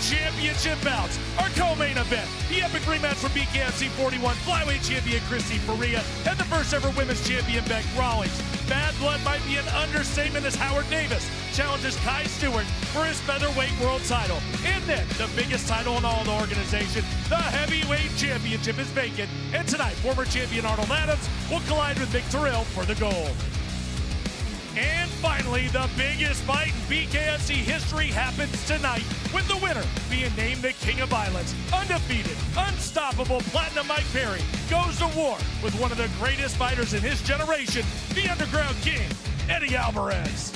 championship bouts. Our co-main event, the epic rematch from BKFC 41 flyweight champion Ferea and the first ever women's champion Bec Rawlings. Bad blood might be an understatement as Howard Davis challenges Kai Stewart for his featherweight world title. And then, the biggest title in all the organization, the heavyweight championship is vacant. And tonight, former champion Arnold Adams will collide with Vic Terrell for the gold. And finally, the biggest fight in BKFC history happens tonight, with the winner being named the King of Violence. Undefeated, unstoppable Platinum Mike Perry goes to war with one of the greatest fighters in his generation, the Underground King, Eddie Alvarez.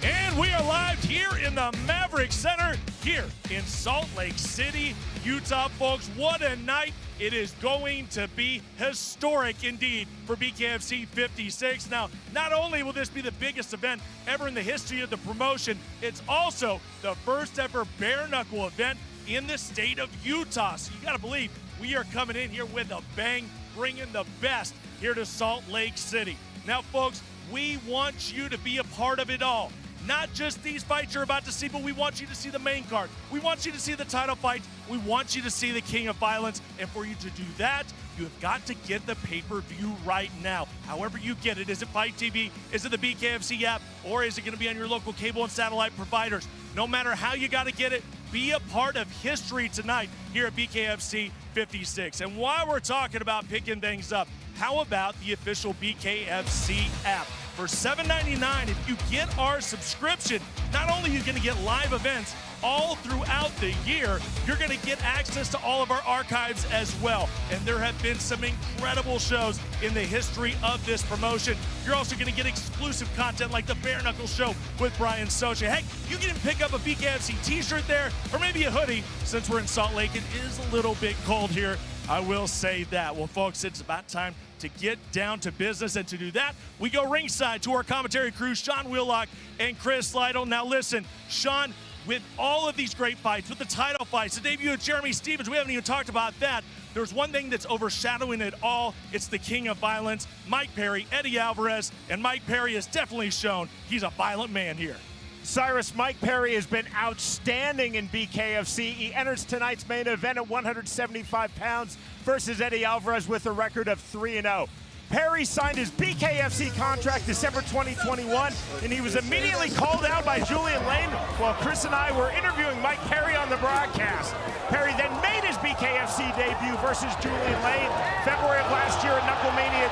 And we are live here in the Maverik Center here in Salt Lake City, Utah. Folks, what a night. It is going to be historic indeed for BKFC 56. Now, not only will this be the biggest event ever in the history of the promotion, it's also the first ever bare knuckle event in the state of Utah. So you gotta believe we are coming in here with a bang, bringing the best here to Salt Lake City. Now, folks, we want you to be a part of it all. Not just these fights you're about to see, but we want you to see the main card. We want you to see the title fights. We want you to see the King of Violence. And for you to do that, you have got to get the pay-per-view right now. However you get it. Is it Fight TV? Is it the BKFC app? Or is it going to be on your local cable and satellite providers? No matter how you got to get it, be a part of history tonight here at BKFC 56. And while we're talking about picking things up, how about the official BKFC app? For $7.99, if you get our subscription, not only are you going to get live events all throughout the year, you're going to get access to all of our archives as well. And there have been some incredible shows in the history of this promotion. You're also going to get exclusive content like the Bare Knuckle Show with Brian Socha. Heck, you can even pick up a BKFC t-shirt there, or maybe a hoodie. Since we're in Salt Lake, it is a little bit cold here, I will say that. Well, folks, it's about time to get down to business, and to do that, we go ringside to our commentary crew, Sean Wheelock and Chris Lytle. Now listen, Sean, with all of these great fights, with the title fights, the debut of Jeremy Stephens, we haven't even talked about that. There's one thing that's overshadowing it all. It's the King of Violence, Mike Perry, Eddie Alvarez, and Mike Perry has definitely shown he's a violent man here. Cyrus, Mike Perry has been outstanding in BKFC. He enters tonight's main event at 175 pounds versus Eddie Alvarez with a record of 3-0. Perry signed his BKFC contract December 2021, and he was immediately called out by Julian Lane while Chris and I were interviewing Mike Perry on the broadcast. Perry then made his BKFC debut versus Julian Lane February of last year at Knucklemania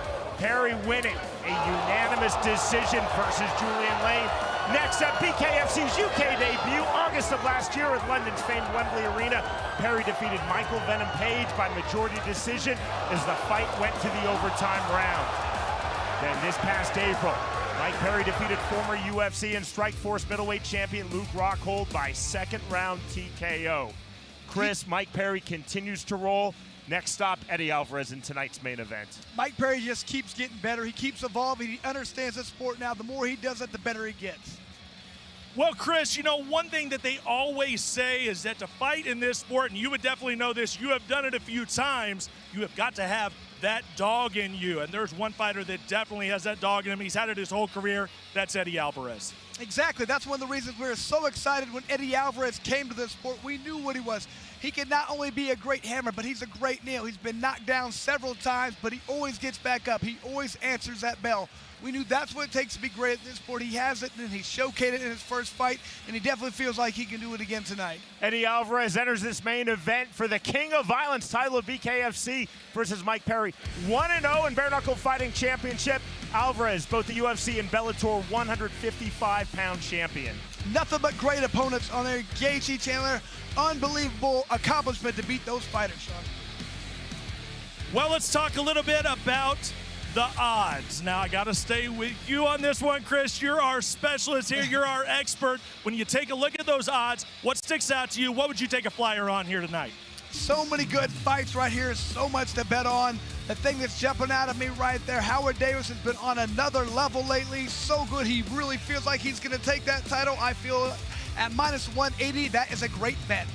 2. Perry winning a unanimous decision versus Julian Lane. Next up, BKFC's UK debut, August of last year at London's famed Wembley Arena. Perry defeated Michael Venom Page by majority decision as the fight went to the overtime round. Then this past April, Mike Perry defeated former UFC and Strikeforce middleweight champion Luke Rockhold by second round TKO. Chris, Mike Perry continues to roll. Next stop, Eddie Alvarez in tonight's main event. Mike Perry just keeps getting better. He keeps evolving. He understands the sport now. The more he does it, the better he gets. Well, Chris, you know, one thing that they always say is that to fight in this sport, and you would definitely know this, you have done it a few times, you have got to have that dog in you. And there's one fighter that definitely has that dog in him. He's had it his whole career. That's Eddie Alvarez. Exactly. That's one of the reasons we were so excited when Eddie Alvarez came to this sport. We knew what he was. He can not only be a great hammer, but he's a great nail. He's been knocked down several times, but he always gets back up. He always answers that bell. We knew that's what it takes to be great at this sport. He has it, and he showcased it in his first fight, and he definitely feels like he can do it again tonight. Eddie Alvarez enters this main event for the King of Violence title of BKFC versus Mike Perry. 1-0 in Bare Knuckle Fighting Championship. Alvarez, both the UFC and Bellator 155-pound champion. Nothing but great opponents on there. Gaethje, Chandler, unbelievable accomplishment to beat those fighters, Sean. Well, let's talk a little bit about the odds. Now, I got to stay with you on this one, Chris. You're our specialist here. You're our expert. When you take a look at those odds, what sticks out to you? What would you take a flyer on here tonight? So many good fights right here. So much to bet on. The thing that's jumping out at me right there, Howard Davis has been on another level lately. So good. He really feels like he's going to take that title. I feel at -180, that is a great bet.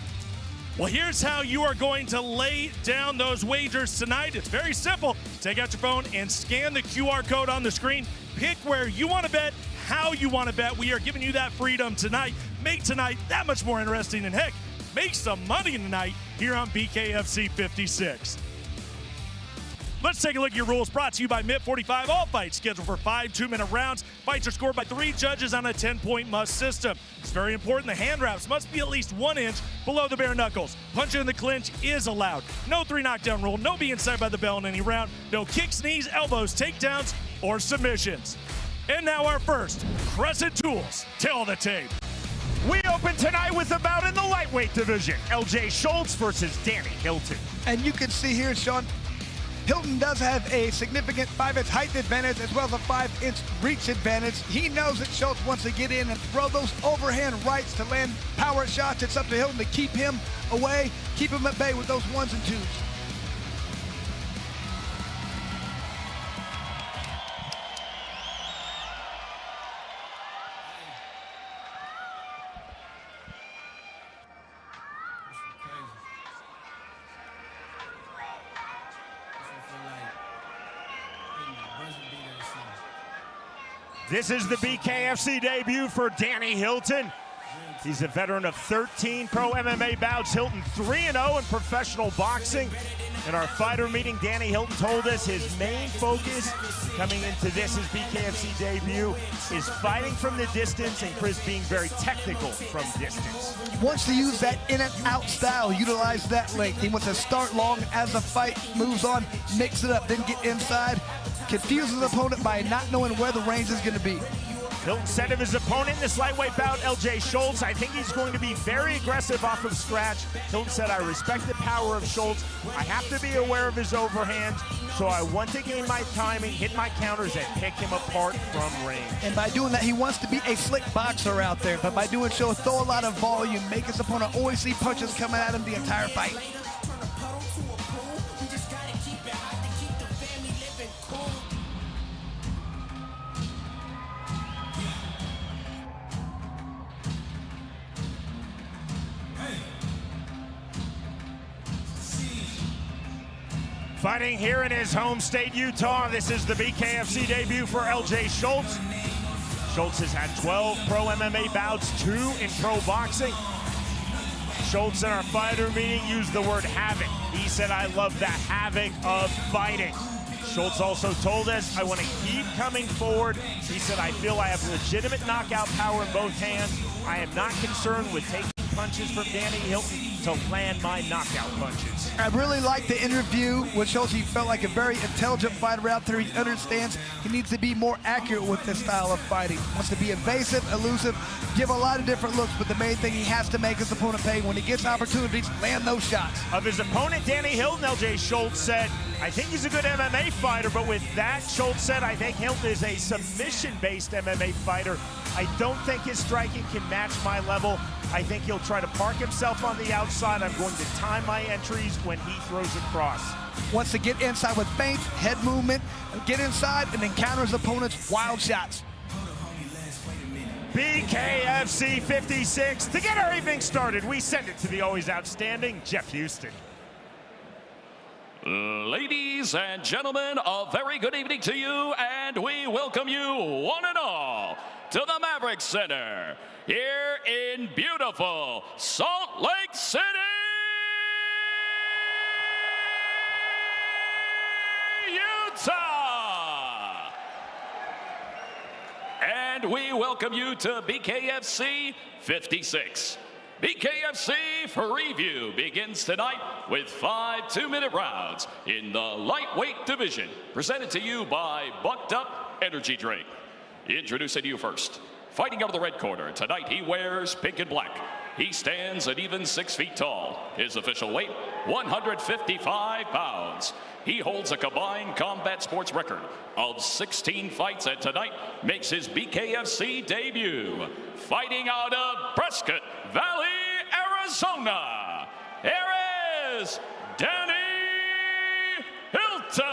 Well, here's how you are going to lay down those wagers tonight. It's very simple. Take out your phone and scan the QR code on the screen. Pick where you want to bet, how you want to bet. We are giving you that freedom tonight. Make tonight that much more interesting, and heck, make some money tonight here on BKFC 56. Let's take a look at your rules, brought to you by MIT 45. All fights scheduled for 5 2-minute rounds. Fights are scored by 3 judges on a 10-point must system. It's very important the hand wraps must be at least 1 inch below the bare knuckles. Punching in the clinch is allowed. No 3 knockdown rule, no being inside by the bell in any round, no kicks, knees, elbows, takedowns, or submissions. And now our first, Crescent Tools. Tell the tape. We open tonight with a bout in the lightweight division. LJ Schultz versus Danny Hilton. And you can see here, Sean, Hilton does have a significant 5-inch height advantage as well as a 5-inch reach advantage. He knows that Schultz wants to get in and throw those overhand rights to land power shots. It's up to Hilton to keep him away, keep him at bay with those 1s and 2s. This is the BKFC debut for Danny Hilton. He's a veteran of 13 pro MMA bouts. Hilton 3-0 in professional boxing. In our fighter meeting, Danny Hilton told us his main focus coming into this, his BKFC debut, is fighting from the distance and Chris being very technical from distance. He wants to use that in and out style, utilize that length. He wants to start long as the fight moves on, mix it up, then get inside, confuse his opponent by not knowing where the range is going to be. Hilton said of his opponent in this lightweight bout, LJ Schultz, I think he's going to be very aggressive off of scratch. Hilton said, I respect the power of Schultz. I have to be aware of his overhand, so I want to gain my timing, hit my counters, and pick him apart from range. And by doing that, he wants to be a slick boxer out there. But by doing so, throw a lot of volume, make his opponent always see punches coming at him the entire fight. Fighting here in his home state, Utah, this is the BKFC debut for LJ Schultz. Schultz has had 12 pro MMA bouts, 2 in pro boxing. Schultz in our fighter meeting used the word havoc. He said, I love the havoc of fighting. Schultz also told us, I want to keep coming forward. He said, I feel I have legitimate knockout power in both hands. I am not concerned with taking punches from Danny Hilton to land my knockout punches. I really liked the interview with Schultz. He felt like a very intelligent fighter out there. He understands he needs to be more accurate with this style of fighting. He wants to be evasive, elusive, give a lot of different looks, but the main thing he has to make his opponent pay. When he gets opportunities, land those shots. Of his opponent, Danny Hilton, LJ Schultz said, I think he's a good MMA fighter, but with that, Schultz said, I think Hilton is a submission-based MMA fighter. I don't think his striking can match my level. I think he'll try to park himself on the outside. I'm going to time my entries when he throws across. Wants to get inside with feints, head movement, get inside, and then counter his opponent's wild shots. BKFC 56. To get our evening started, we send it to the always outstanding Jeff Houston. Ladies and gentlemen, a very good evening to you, and we welcome you one and all to the Maverik Center here in beautiful Salt Lake City, Utah. And we welcome you to BKFC 56. BKFC for review begins tonight with 5 2-minute rounds in the lightweight division, presented to you by Bucked Up Energy Drink. Introducing you first, fighting out of the red corner, tonight he wears pink and black. He stands at even 6 feet tall. His official weight, 155 pounds. He holds a combined combat sports record of 16 fights, and tonight makes his BKFC debut. Fighting out of Prescott Valley, Arizona, here is Danny Hilton.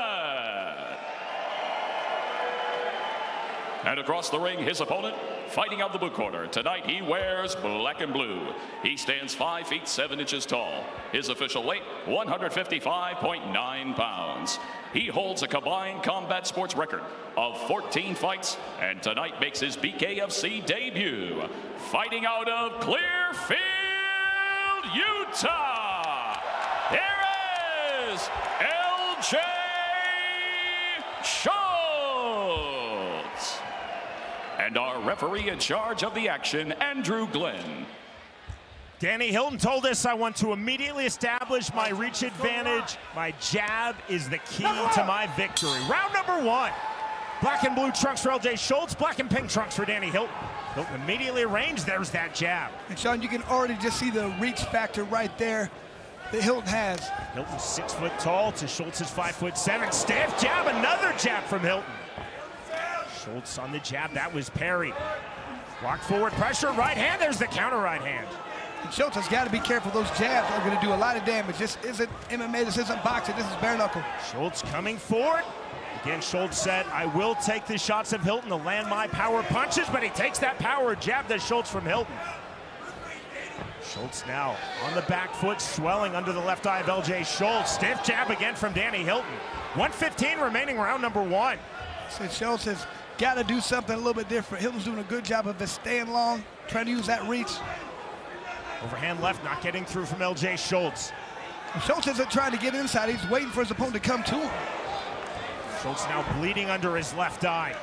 And across the ring, his opponent, fighting out the blue corner. Tonight he wears black and blue. He stands 5 feet 7 inches tall. His official weight, 155.9 pounds. He holds a combined combat sports record of 14 fights and tonight makes his BKFC debut. Fighting out of Clearfield, Utah, here is LJ Schultz. And our referee in charge of the action, Andrew Glenn. Danny Hilton told us, I want to immediately establish my reach advantage. My jab is the key to my victory. Round number 1. Black and blue trunks for LJ Schultz, black and pink trunks for Danny Hilton. Hilton immediately range, there's that jab. And Sean, you can already just see the reach factor right there that Hilton has. Hilton's 6 foot tall to Schultz's 5'7". Stiff jab, another jab from Hilton. Schultz on the jab, that was parried. Block forward pressure, right hand, there's the counter right hand. And Schultz has got to be careful. Those jabs are going to do a lot of damage. This isn't MMA, this isn't boxing, this is bare knuckle. Schultz coming forward. Again, Schultz said, I will take the shots of Hilton to land my power punches, but he takes that power jab to Schultz from Hilton. Schultz now on the back foot, swelling under the left eye of LJ Schultz. Stiff jab again from Danny Hilton. 1:15 remaining, round number 1. So Schultz has got to do something a little bit different. Hilton's doing a good job of just staying long, trying to use that reach. Overhand left, not getting through from LJ Schultz. Schultz isn't trying to get inside, he's waiting for his opponent to come to him. Schultz now bleeding under his left eye.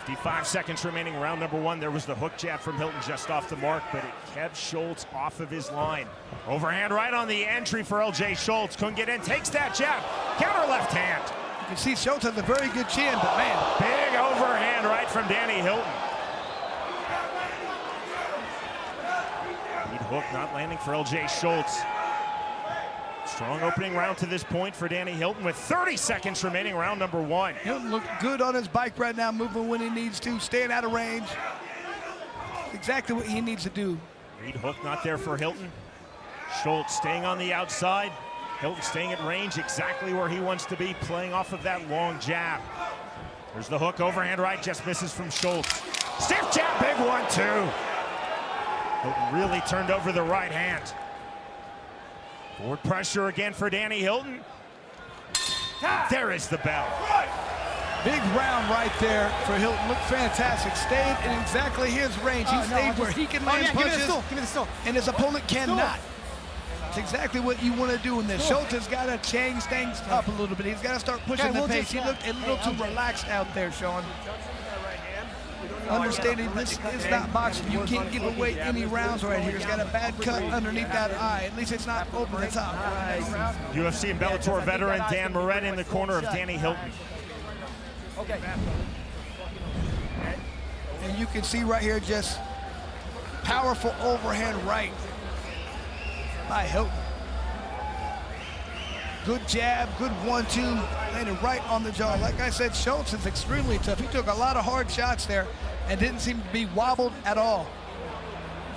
55 seconds remaining, round number 1. There was the hook jab from Hilton just off the mark, but it kept Schultz off of his line. Overhand right on the entry for LJ Schultz. Couldn't get in, takes that jab. Counter left hand. You can see Schultz has a very good chin, but man. Big overhand right from Danny Hilton. Lead hook not landing for LJ Schultz. Strong opening round to this point for Danny Hilton with 30 seconds remaining, round number 1. Hilton looks good on his bike right now, moving when he needs to, staying out of range. Exactly what he needs to do. Lead hook not there for Hilton. Schultz staying on the outside. Hilton staying at range exactly where he wants to be, playing off of that long jab. There's the hook, overhand right, just misses from Schultz. Stiff jab, big 1-2. Hilton really turned over the right hand. Forward pressure again for Danny Hilton. There is the bell. Big round right there for Hilton. Looked fantastic. Stayed in exactly his range. He stayed where he can land punches, and his opponent cannot. It's exactly what you want to do in this. Schultz has got to change things up a little bit. He's got to start pushing the pace. He looked a little too relaxed out there, Sean. Understanding this is not boxing. You can't give away any rounds right here. He's got a bad cut underneath that eye. At least it's not over the top. UFC and Bellator veteran Dan Moret in the corner of Danny Hilton. Okay. And you can see right here just powerful overhand right by Hilton. Good jab, good 1-2, landed right on the jaw. Like I said, Schultz is extremely tough. He took a lot of hard shots there and didn't seem to be wobbled at all.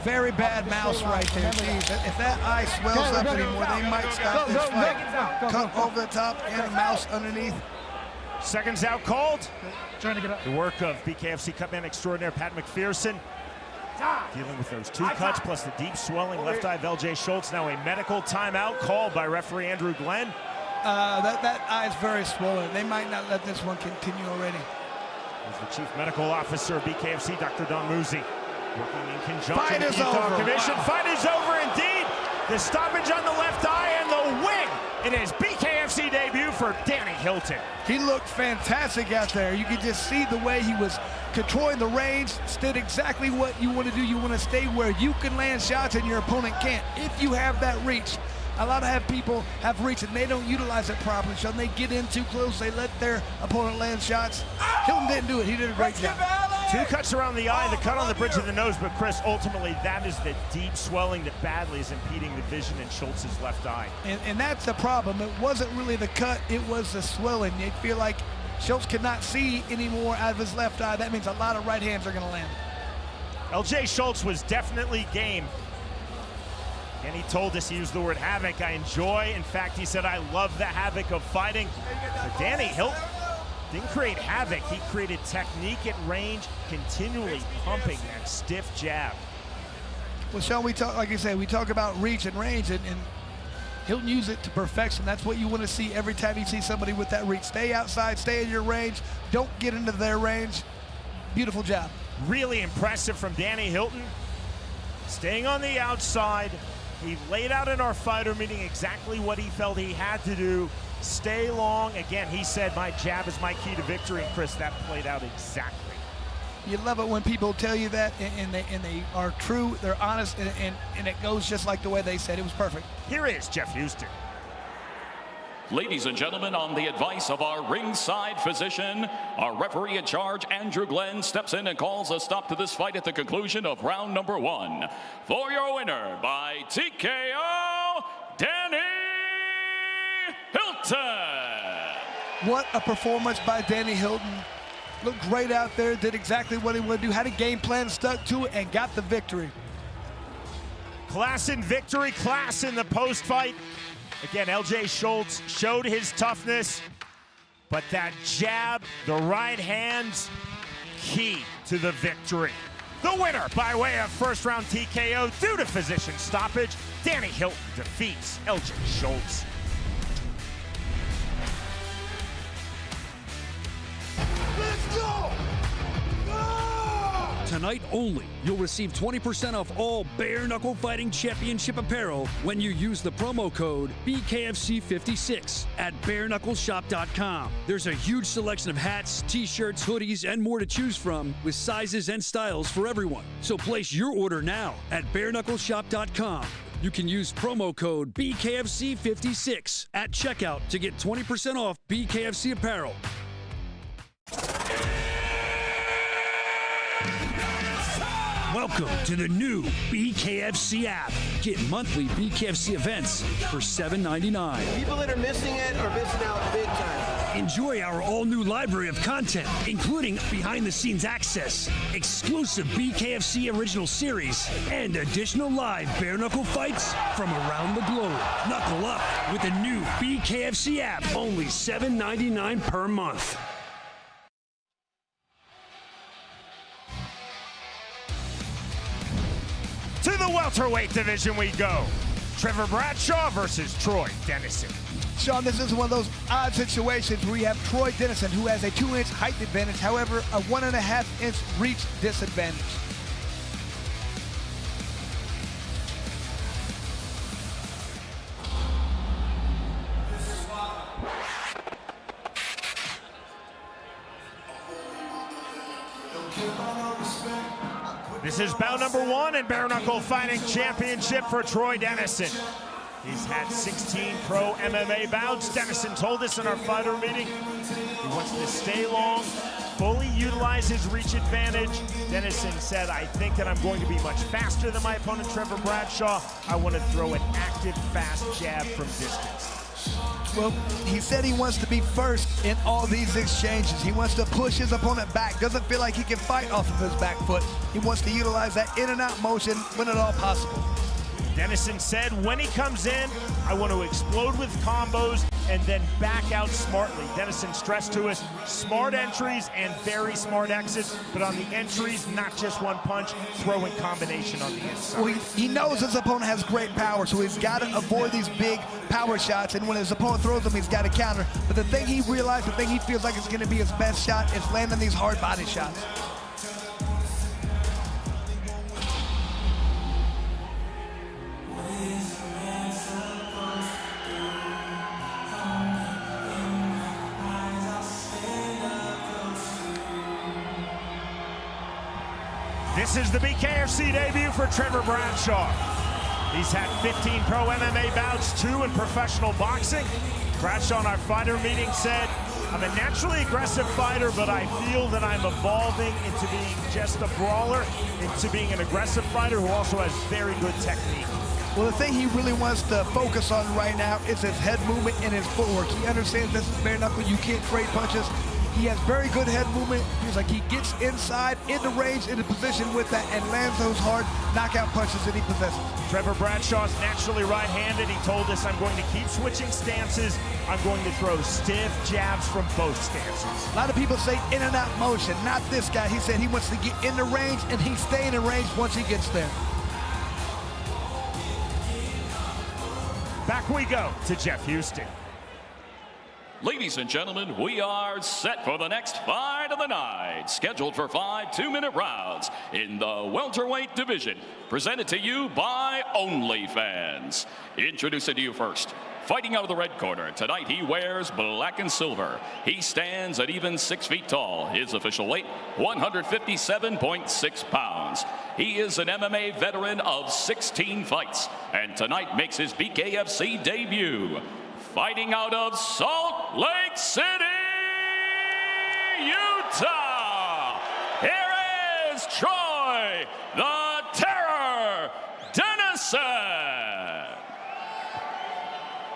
Very bad mouse right there. Jeez, if that eye swells up anymore, they might stop this fight. Cut over the top and a mouse underneath. Seconds out called. Trying to get up. The work of BKFC cutman extraordinaire Pat McPherson. Dealing with those 2 cuts plus the deep swelling left eye of LJ Schultz. Now a medical timeout called by referee Andrew Glenn. That eye is very swollen. They might not let this one continue already. As the chief medical officer of BKFC, Dr. Don Musi, working in conjunction with the over. Commission. Wow. Fight is over indeed. The stoppage on the left eye and the win. It is BKFC debut for Danny Hilton. He looked fantastic out there. You could just see the way he was controlling the range, did exactly what you want to do. You want to stay where you can land shots and your opponent can't. If you have that reach, a lot of people have reach and they don't utilize it properly. So they get in too close, they let their opponent land shots. Hilton didn't do it. He did a great job. 2 cuts around the eye, the cut on the bridge of the nose, but Chris, ultimately that is the deep swelling that badly is impeding the vision in Schultz's left eye. And that's the problem. It wasn't really the cut, it was the swelling. You feel like Schultz cannot see anymore out of his left eye. That means a lot of right hands are going to land. LJ Schultz was definitely game. And he told us, he used the word havoc. I enjoy, in fact, he said, I love the havoc of fighting. But Danny Hilton didn't create havoc. He created technique at range, continually pumping that stiff jab. Well, Sean, we talk, like you said, we talk about reach and range, and Hilton used it to perfection. That's what you want to see every time you see somebody with that reach. Stay outside, stay in your range, don't get into their range. Beautiful job. Really impressive from Danny Hilton. Staying on the outside. He laid out in our fighter meeting exactly what he felt he had to do. Stay long. Again, he said, my jab is my key to victory. And Chris, that played out exactly. You love it when people tell you that, and they are true, they're honest, and it goes just like the way they said. It was perfect. Here is Jeff Houston. Ladies and gentlemen, on the advice of our ringside physician, our referee in charge, Andrew Glenn, steps in and calls a stop to this fight at the conclusion of round number 1. For your winner by TKO, Danny Hilton. What a performance by Danny Hilton. Looked great out there, did exactly what he wanted to do, had a game plan, stuck to it, and got the victory. Class in victory, class in the post-fight. Again, LJ Schultz showed his toughness, but that jab, the right hands, key to the victory. The winner by way of first-round TKO due to physician stoppage, Danny Hilton defeats LJ Schultz. Let's go! Tonight only, you'll receive 20% off all Bare Knuckle Fighting Championship apparel when you use the promo code BKFC56 at bareknuckleshop.com. There's a huge selection of hats, t-shirts, hoodies, and more to choose from with sizes and styles for everyone. So place your order now at bareknuckleshop.com. You can use promo code BKFC56 at checkout to get 20% off BKFC apparel. Welcome to the new BKFC app. Get monthly BKFC events for $7.99. People that are missing it are missing out big time. Enjoy our all-new library of content, including behind-the-scenes access, exclusive BKFC original series, and additional live bare-knuckle fights from around the globe. Knuckle up with the new BKFC app, only $7.99 per month. To the welterweight division we go. Trevor Bradshaw versus Troy Dennison. Sean, this is one of those odd situations where you have Troy Dennison, who has a 2-inch height advantage, however, a 1.5-inch reach disadvantage. This is bout number 1 in Bare Knuckle Fighting Championship for Troy Dennison. He's had 16 pro MMA bouts. Dennison told us in our fighter meeting he wants to stay long, fully utilize his reach advantage. Dennison said, I think that I'm going to be much faster than my opponent, Trevor Bradshaw. I want to throw an active, fast jab from distance. Well, he said he wants to be first in all these exchanges. He wants to push his opponent back. Doesn't feel like he can fight off of his back foot. He wants to utilize that in and out motion when at all possible. Dennison said, when he comes in, I want to explode with combos and then back out smartly. Dennison stressed to us, smart entries and very smart exits, but on the entries, not just one punch, throw in combination on the inside. Well, he knows his opponent has great power, so he's got to avoid these big power shots, and when his opponent throws them, he's got to counter. But the thing he realized, the thing he feels like is going to be his best shot is landing these hard body shots. This is the BKFC debut for Trevor Bradshaw. He's had 15 pro MMA bouts, 2 in professional boxing. Bradshaw in our fighter meeting said, I'm a naturally aggressive fighter, but I feel that I'm evolving into being just a brawler, into being an aggressive fighter who also has very good technique. Well, the thing he really wants to focus on right now is his head movement and his footwork. He understands this is bare knuckle, you can't trade punches. He has very good head movement. Feels like he gets inside, into range, into position with that, and lands those hard knockout punches that he possesses. Trevor Bradshaw's naturally right-handed. He told us, I'm going to keep switching stances. I'm going to throw stiff jabs from both stances. A lot of people say in and out motion. Not this guy. He said he wants to get into range, and he's staying in range once he gets there. Back we go to Jeff Houston. Ladies and gentlemen, we are set for the next fight of the night, scheduled for 5 2-minute rounds in the welterweight division, presented to you by OnlyFans. Introducing to you first, fighting out of the red corner, tonight he wears black and silver. He stands at even 6 feet tall. His official weight, 157.6 pounds. He is an MMA veteran of 16 fights, and tonight makes his BKFC debut. Fighting out of Salt Lake City, Utah, here is Troy the Terror Dennison.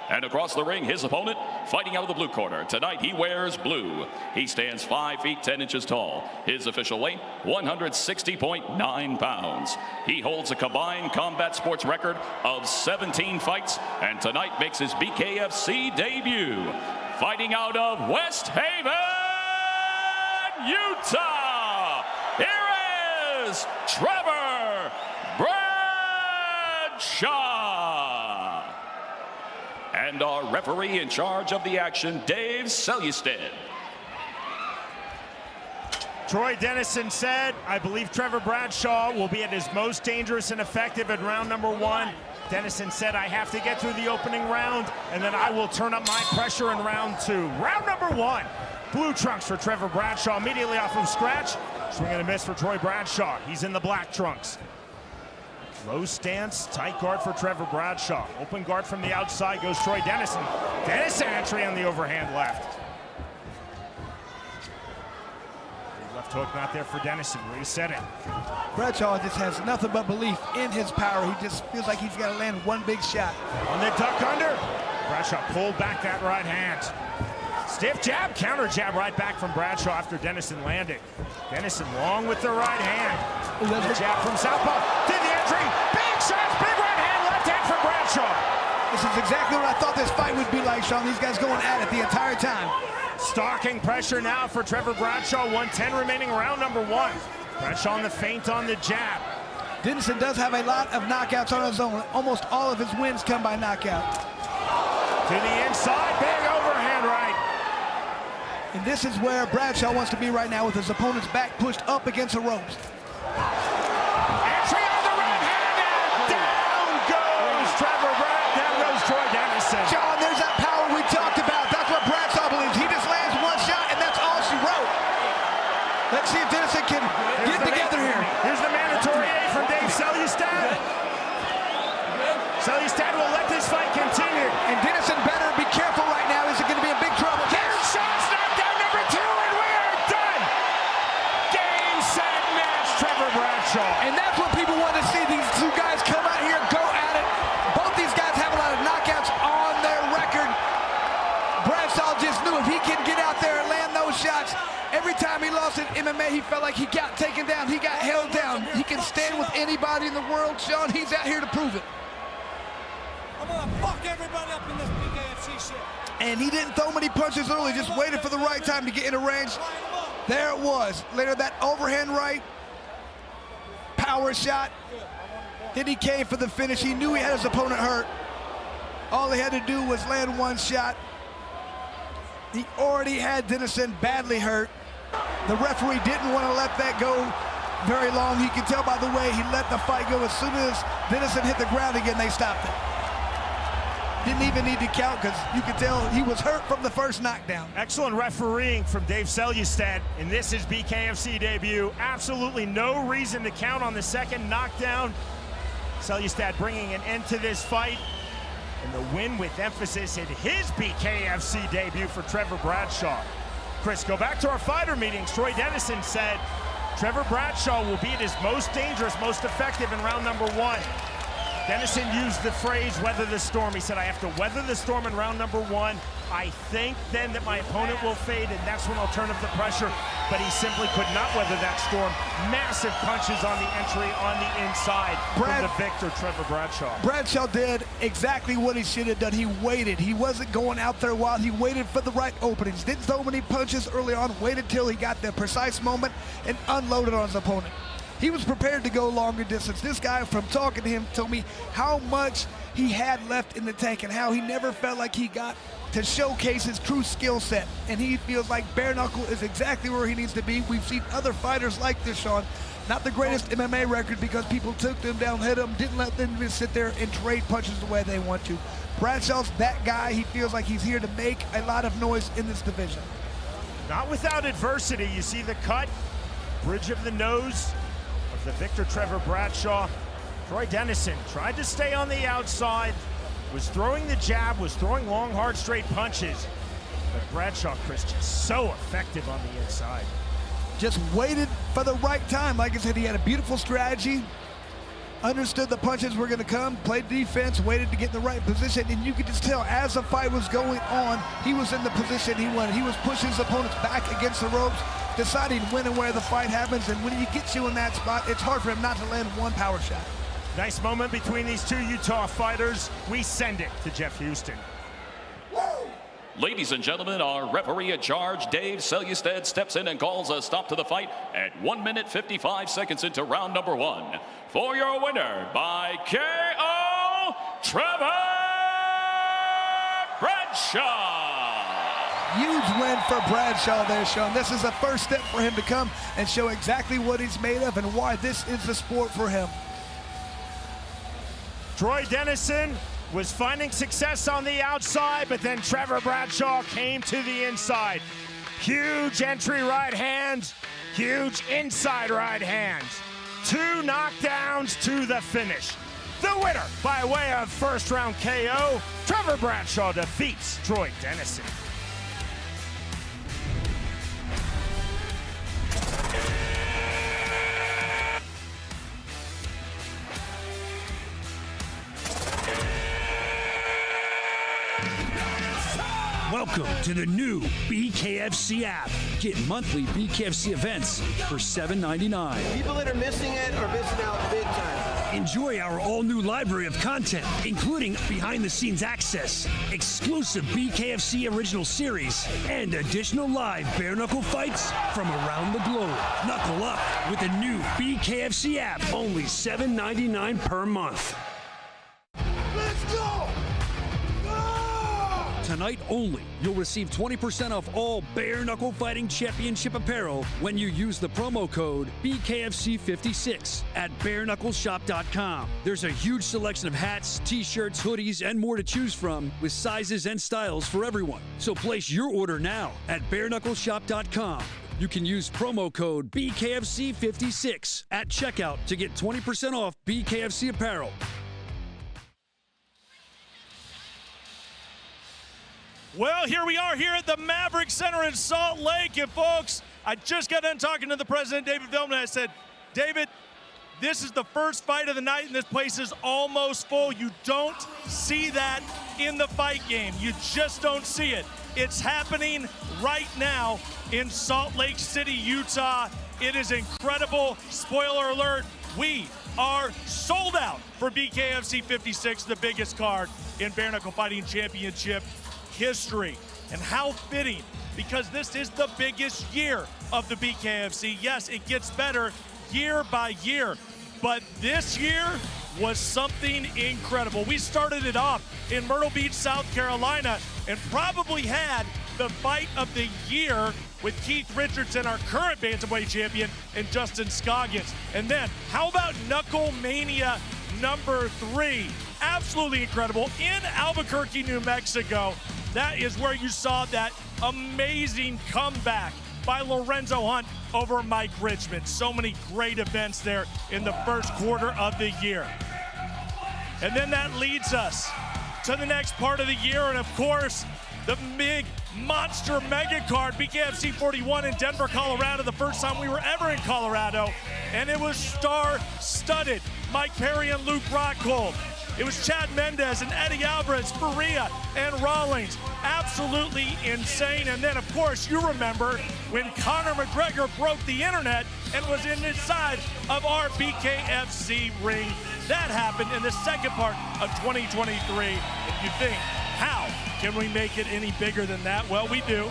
And across the ring, his opponent, fighting out of the blue corner. Tonight, he wears blue. He stands 5 feet 10 inches tall. His official weight, 160.9 pounds. He holds a combined combat sports record of 17 fights, and tonight makes his BKFC debut. Fighting out of West Haven, Utah, here is Trevor Bradshaw. And our referee in charge of the action, Dave Selyusted. Troy Dennison said, I believe Trevor Bradshaw will be at his most dangerous and effective in round number 1. Dennison said, I have to get through the opening round, and then I will turn up my pressure in round 2. Round number 1, blue trunks for Trevor Bradshaw, immediately off of scratch. Swing and a miss for Troy Bradshaw. He's in the black trunks. Low stance, tight guard for Trevor Bradshaw. Open guard from the outside goes Troy Dennison. Dennison entry on the overhand left. Left hook not there for Dennison. Reset it. Bradshaw just has nothing but belief in his power. He just feels like he's got to land one big shot. On the duck under. Bradshaw pulled back that right hand. Stiff jab, counter jab right back from Bradshaw after Dennison landed. Dennison long with the right hand. The jab from southpaw. Did the entry. Big shots, big right hand, left hand from Bradshaw. This is exactly what I thought this fight would be like, Sean. These guys going at it the entire time. Stalking pressure now for Trevor Bradshaw. 1:10 remaining, round number 1. Bradshaw on the feint on the jab. Dennison does have a lot of knockouts on his own. Almost all of his wins come by knockout. To the inside, big overhand right. And this is where Bradshaw wants to be right now, with his opponent's back pushed up against the ropes. Entry on the right hand, and down goes Trevor Bradshaw. Down goes Troy Dennison. John, there's that power we talked about. That's what Bradshaw believes. He just lands one shot, and that's all she wrote. Let's see if Dennison can get together here. Here's the mandatory A from Dave Selyusted. Selyusted will let this fight continue. And Dennison better be careful right now. Is it going to be in big trouble? Shots, knockdown number 2, and we are done. Game, set, match, Trevor Bradshaw. And that's what people want to see. These two guys come out here, go at it. Both these guys have a lot of knockouts on their record. Bradshaw just knew if he can get out there and land those shots. Every time he lost in MMA, he felt like he got taken down. He got held down. He can stand with anybody in the world. Sean, he's out here to prove it. I'm gonna fuck everybody up in this BKFC shit. And he didn't throw many punches early, just waited for the right time to get in a range. There it was. Later, that overhand right, power shot. Then he came for the finish. He knew he had his opponent hurt. All he had to do was land one shot. He already had Dennison badly hurt. The referee didn't want to let that go very long. You can tell by the way he let the fight go. As soon as Dennison hit the ground again, they stopped it. Didn't even need to count because you could tell he was hurt from the first knockdown. Excellent refereeing from Dave Selyusted in this is BKFC debut. Absolutely no reason to count on the second knockdown. Selyusted bringing an end to this fight. And the win with emphasis in his BKFC debut for Trevor Bradshaw. Chris, go back to our fighter meetings. Troy Dennison said Trevor Bradshaw will be at his most dangerous, most effective in round number 1. Dennison used the phrase, weather the storm. He said, I have to weather the storm in round number 1. I think then that my opponent will fade, and that's when I'll turn up the pressure. But he simply could not weather that storm. Massive punches on the entry, on the inside from the victor, Trevor Bradshaw. Bradshaw did exactly what he should have done. He waited. He wasn't going out there wild. He waited for the right openings. Didn't throw many punches early on. Waited till he got the precise moment and unloaded on his opponent. He was prepared to go longer distance. This guy, from talking to him, told me how much he had left in the tank and how he never felt like he got to showcase his true skill set. And he feels like bare knuckle is exactly where he needs to be. We've seen other fighters like this, Sean. Not the greatest MMA record because people took them down, hit them, didn't let them just sit there and trade punches the way they want to. Bradshaw's that guy. He feels like he's here to make a lot of noise in this division. Not without adversity. You see the cut, bridge of the nose of the Victor Trevor Bradshaw. Troy Dennison tried to stay on the outside, was throwing the jab, was throwing long, hard, straight punches. But Bradshaw, Chris, just so effective on the inside. Just waited for the right time. Like I said, he had a beautiful strategy, understood the punches were gonna come, played defense, waited to get in the right position, and you could just tell as the fight was going on, he was in the position he wanted. He was pushing his opponents back against the ropes, deciding when and where the fight happens, and when he gets you in that spot, it's hard for him not to land one power shot. Nice moment between these two Utah fighters. We send it to Jeff Houston. Ladies and gentlemen, our referee at charge, Dave Selustad, steps in and calls a stop to the fight at 1 minute 55 seconds into round number 1. For your winner by KO, Trevor Bradshaw. Huge win for Bradshaw there, Sean. This is the first step for him to come and show exactly what he's made of and why this is the sport for him. Troy Dennison was finding success on the outside, but then Trevor Bradshaw came to the inside. Huge entry right hand, huge inside right hand. 2 knockdowns to the finish. The winner by way of first round KO, Trevor Bradshaw defeats Troy Dennison. Welcome to the new BKFC app. Get monthly BKFC events for $7.99. People that are missing it are missing out big time. Enjoy our all-new library of content, including behind-the-scenes access, exclusive BKFC original series, and additional live bare-knuckle fights from around the globe. Knuckle up with the new BKFC app, only $7.99 per month. Let's go! Tonight only, you'll receive 20% off all Bare Knuckle Fighting Championship apparel when you use the promo code BKFC56 at bareknuckleshop.com. There's a huge selection of hats, t-shirts, hoodies, and more to choose from with sizes and styles for everyone. So place your order now at bareknuckleshop.com. You can use promo code BKFC56 at checkout to get 20% off BKFC apparel. Well, here we are here at the Maverik Center in Salt Lake. And folks, I just got done talking to the president, David Feldman. I said, David, this is the first fight of the night and this place is almost full. You don't see that in the fight game. You just don't see it. It's happening right now in Salt Lake City, Utah. It is incredible. Spoiler alert, we are sold out for BKFC 56, the biggest card in Bare Knuckle Fighting Championship history. And how fitting, because this is the biggest year of the BKFC. Yes, it gets better year by year, but this year was something incredible. We started it off in Myrtle Beach, South Carolina, and probably had the fight of the year with Keith Richardson, our current bantamweight champion, and Justin Scoggins. And then, how about Knuckle Mania number 3? Absolutely incredible in Albuquerque, New Mexico. That is where you saw that amazing comeback by Lorenzo Hunt over Mike Richmond. So many great events there in the first quarter of the year. And then that leads us to the next part of the year, and of course, the big monster mega card, BKFC 41 in Denver, Colorado, the first time we were ever in Colorado, and it was star-studded. Mike Perry and Luke Rockhold. It was Chad Mendez and Eddie Alvarez, Ferea and Rawlings. Absolutely insane. And then, of course, you remember when Conor McGregor broke the internet and was inside of our BKFC ring. That happened in the second part of 2023. If you think, how can we make it any bigger than that? Well, we do.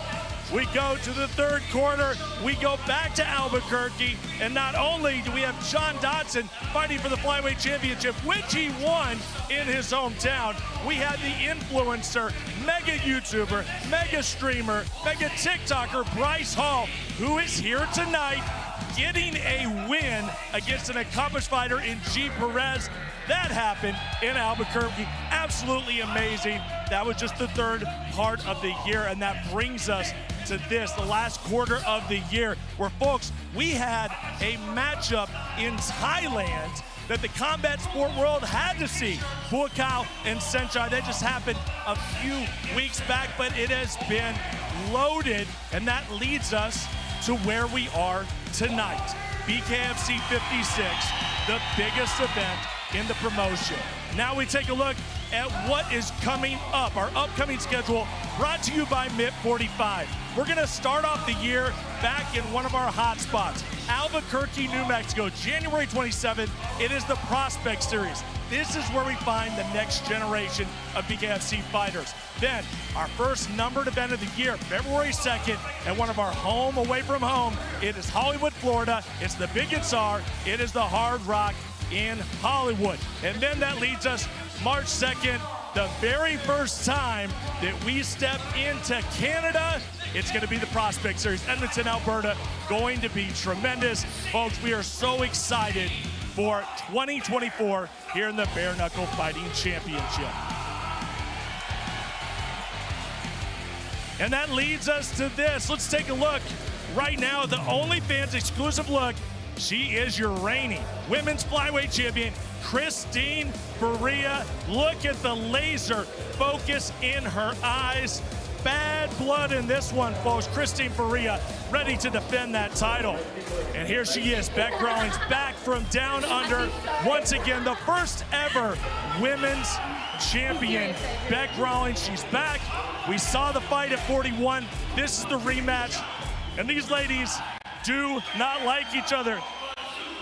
We go to the third quarter. We go back to Albuquerque. And not only do we have John Dodson fighting for the flyweight championship, which he won in his hometown, we had the influencer, mega YouTuber, mega streamer, mega TikToker, Bryce Hall, who is here tonight getting a win against an accomplished fighter in G. Perez. That happened in Albuquerque. Absolutely amazing. That was just the third part of the year, and that brings us to this, the last quarter of the year, where, folks, we had a matchup in Thailand that the combat sport world had to see. Buakaw and Senchai, that just happened a few weeks back, but it has been loaded, and that leads us to where we are tonight. BKFC 56, the biggest event in the promotion. Now we take a look at what is coming up. Our upcoming schedule brought to you by MIP 45. We're gonna start off the year back in one of our hot spots, Albuquerque, New Mexico, January 27th. It is the Prospect Series. This is where we find the next generation of BKFC fighters. Then, our first numbered event of the year, February 2nd, at one of our home, away from home. It is Hollywood, Florida. It's the Big Guitar. It is the Hard Rock in Hollywood. And then that leads us March 2nd, the very first time that we step into Canada. It's going to be the Prospect Series, Edmonton, Alberta. Going to be tremendous. Folks, we are so excited for 2024 here in the Bare Knuckle Fighting Championship. And that leads us to this. Let's take a look right now at the OnlyFans exclusive look. She is your reigning women's flyweight champion, Christine Ferea. Look at the laser focus in her eyes. Bad blood in this one, folks. Christine Ferea ready to defend that title. And here she is, Bec Rawlings, back from down under. Once again, the first ever women's champion, Bec Rawlings. She's back. We saw the fight at 41. This is the rematch. And these ladies do not like each other.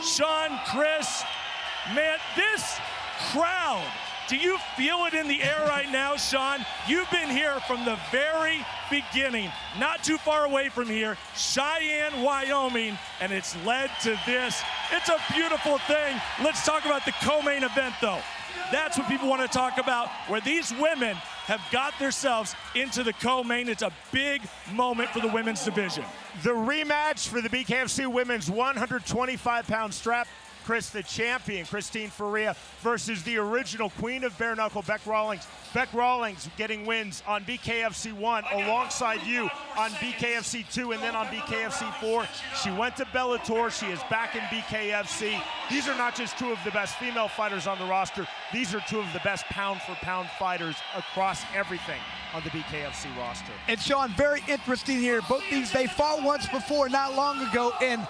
Sean, Chris, man, this crowd, do you feel it in the air right now, Sean? You've been here from the very beginning, not too far away from here, Cheyenne, Wyoming, and it's led to this. It's a beautiful thing. Let's talk about the co-main event, though. That's what people want to talk about, where these women have got themselves into the co-main. It's a big moment for the women's division. The rematch for the BKFC women's 125-pound strap. Chris, the champion, Christine Ferea, versus the original queen of bare knuckle, Bec Rawlings. Bec Rawlings getting wins on BKFC 1 alongside you on BKFC 2 and then on BKFC 4. She went to Bellator. She is back in BKFC. These are not just two of the best female fighters on the roster. These are two of the best pound-for-pound fighters across everything on the BKFC roster. And Sean, very interesting here. Both these, they fought once before, not long ago, and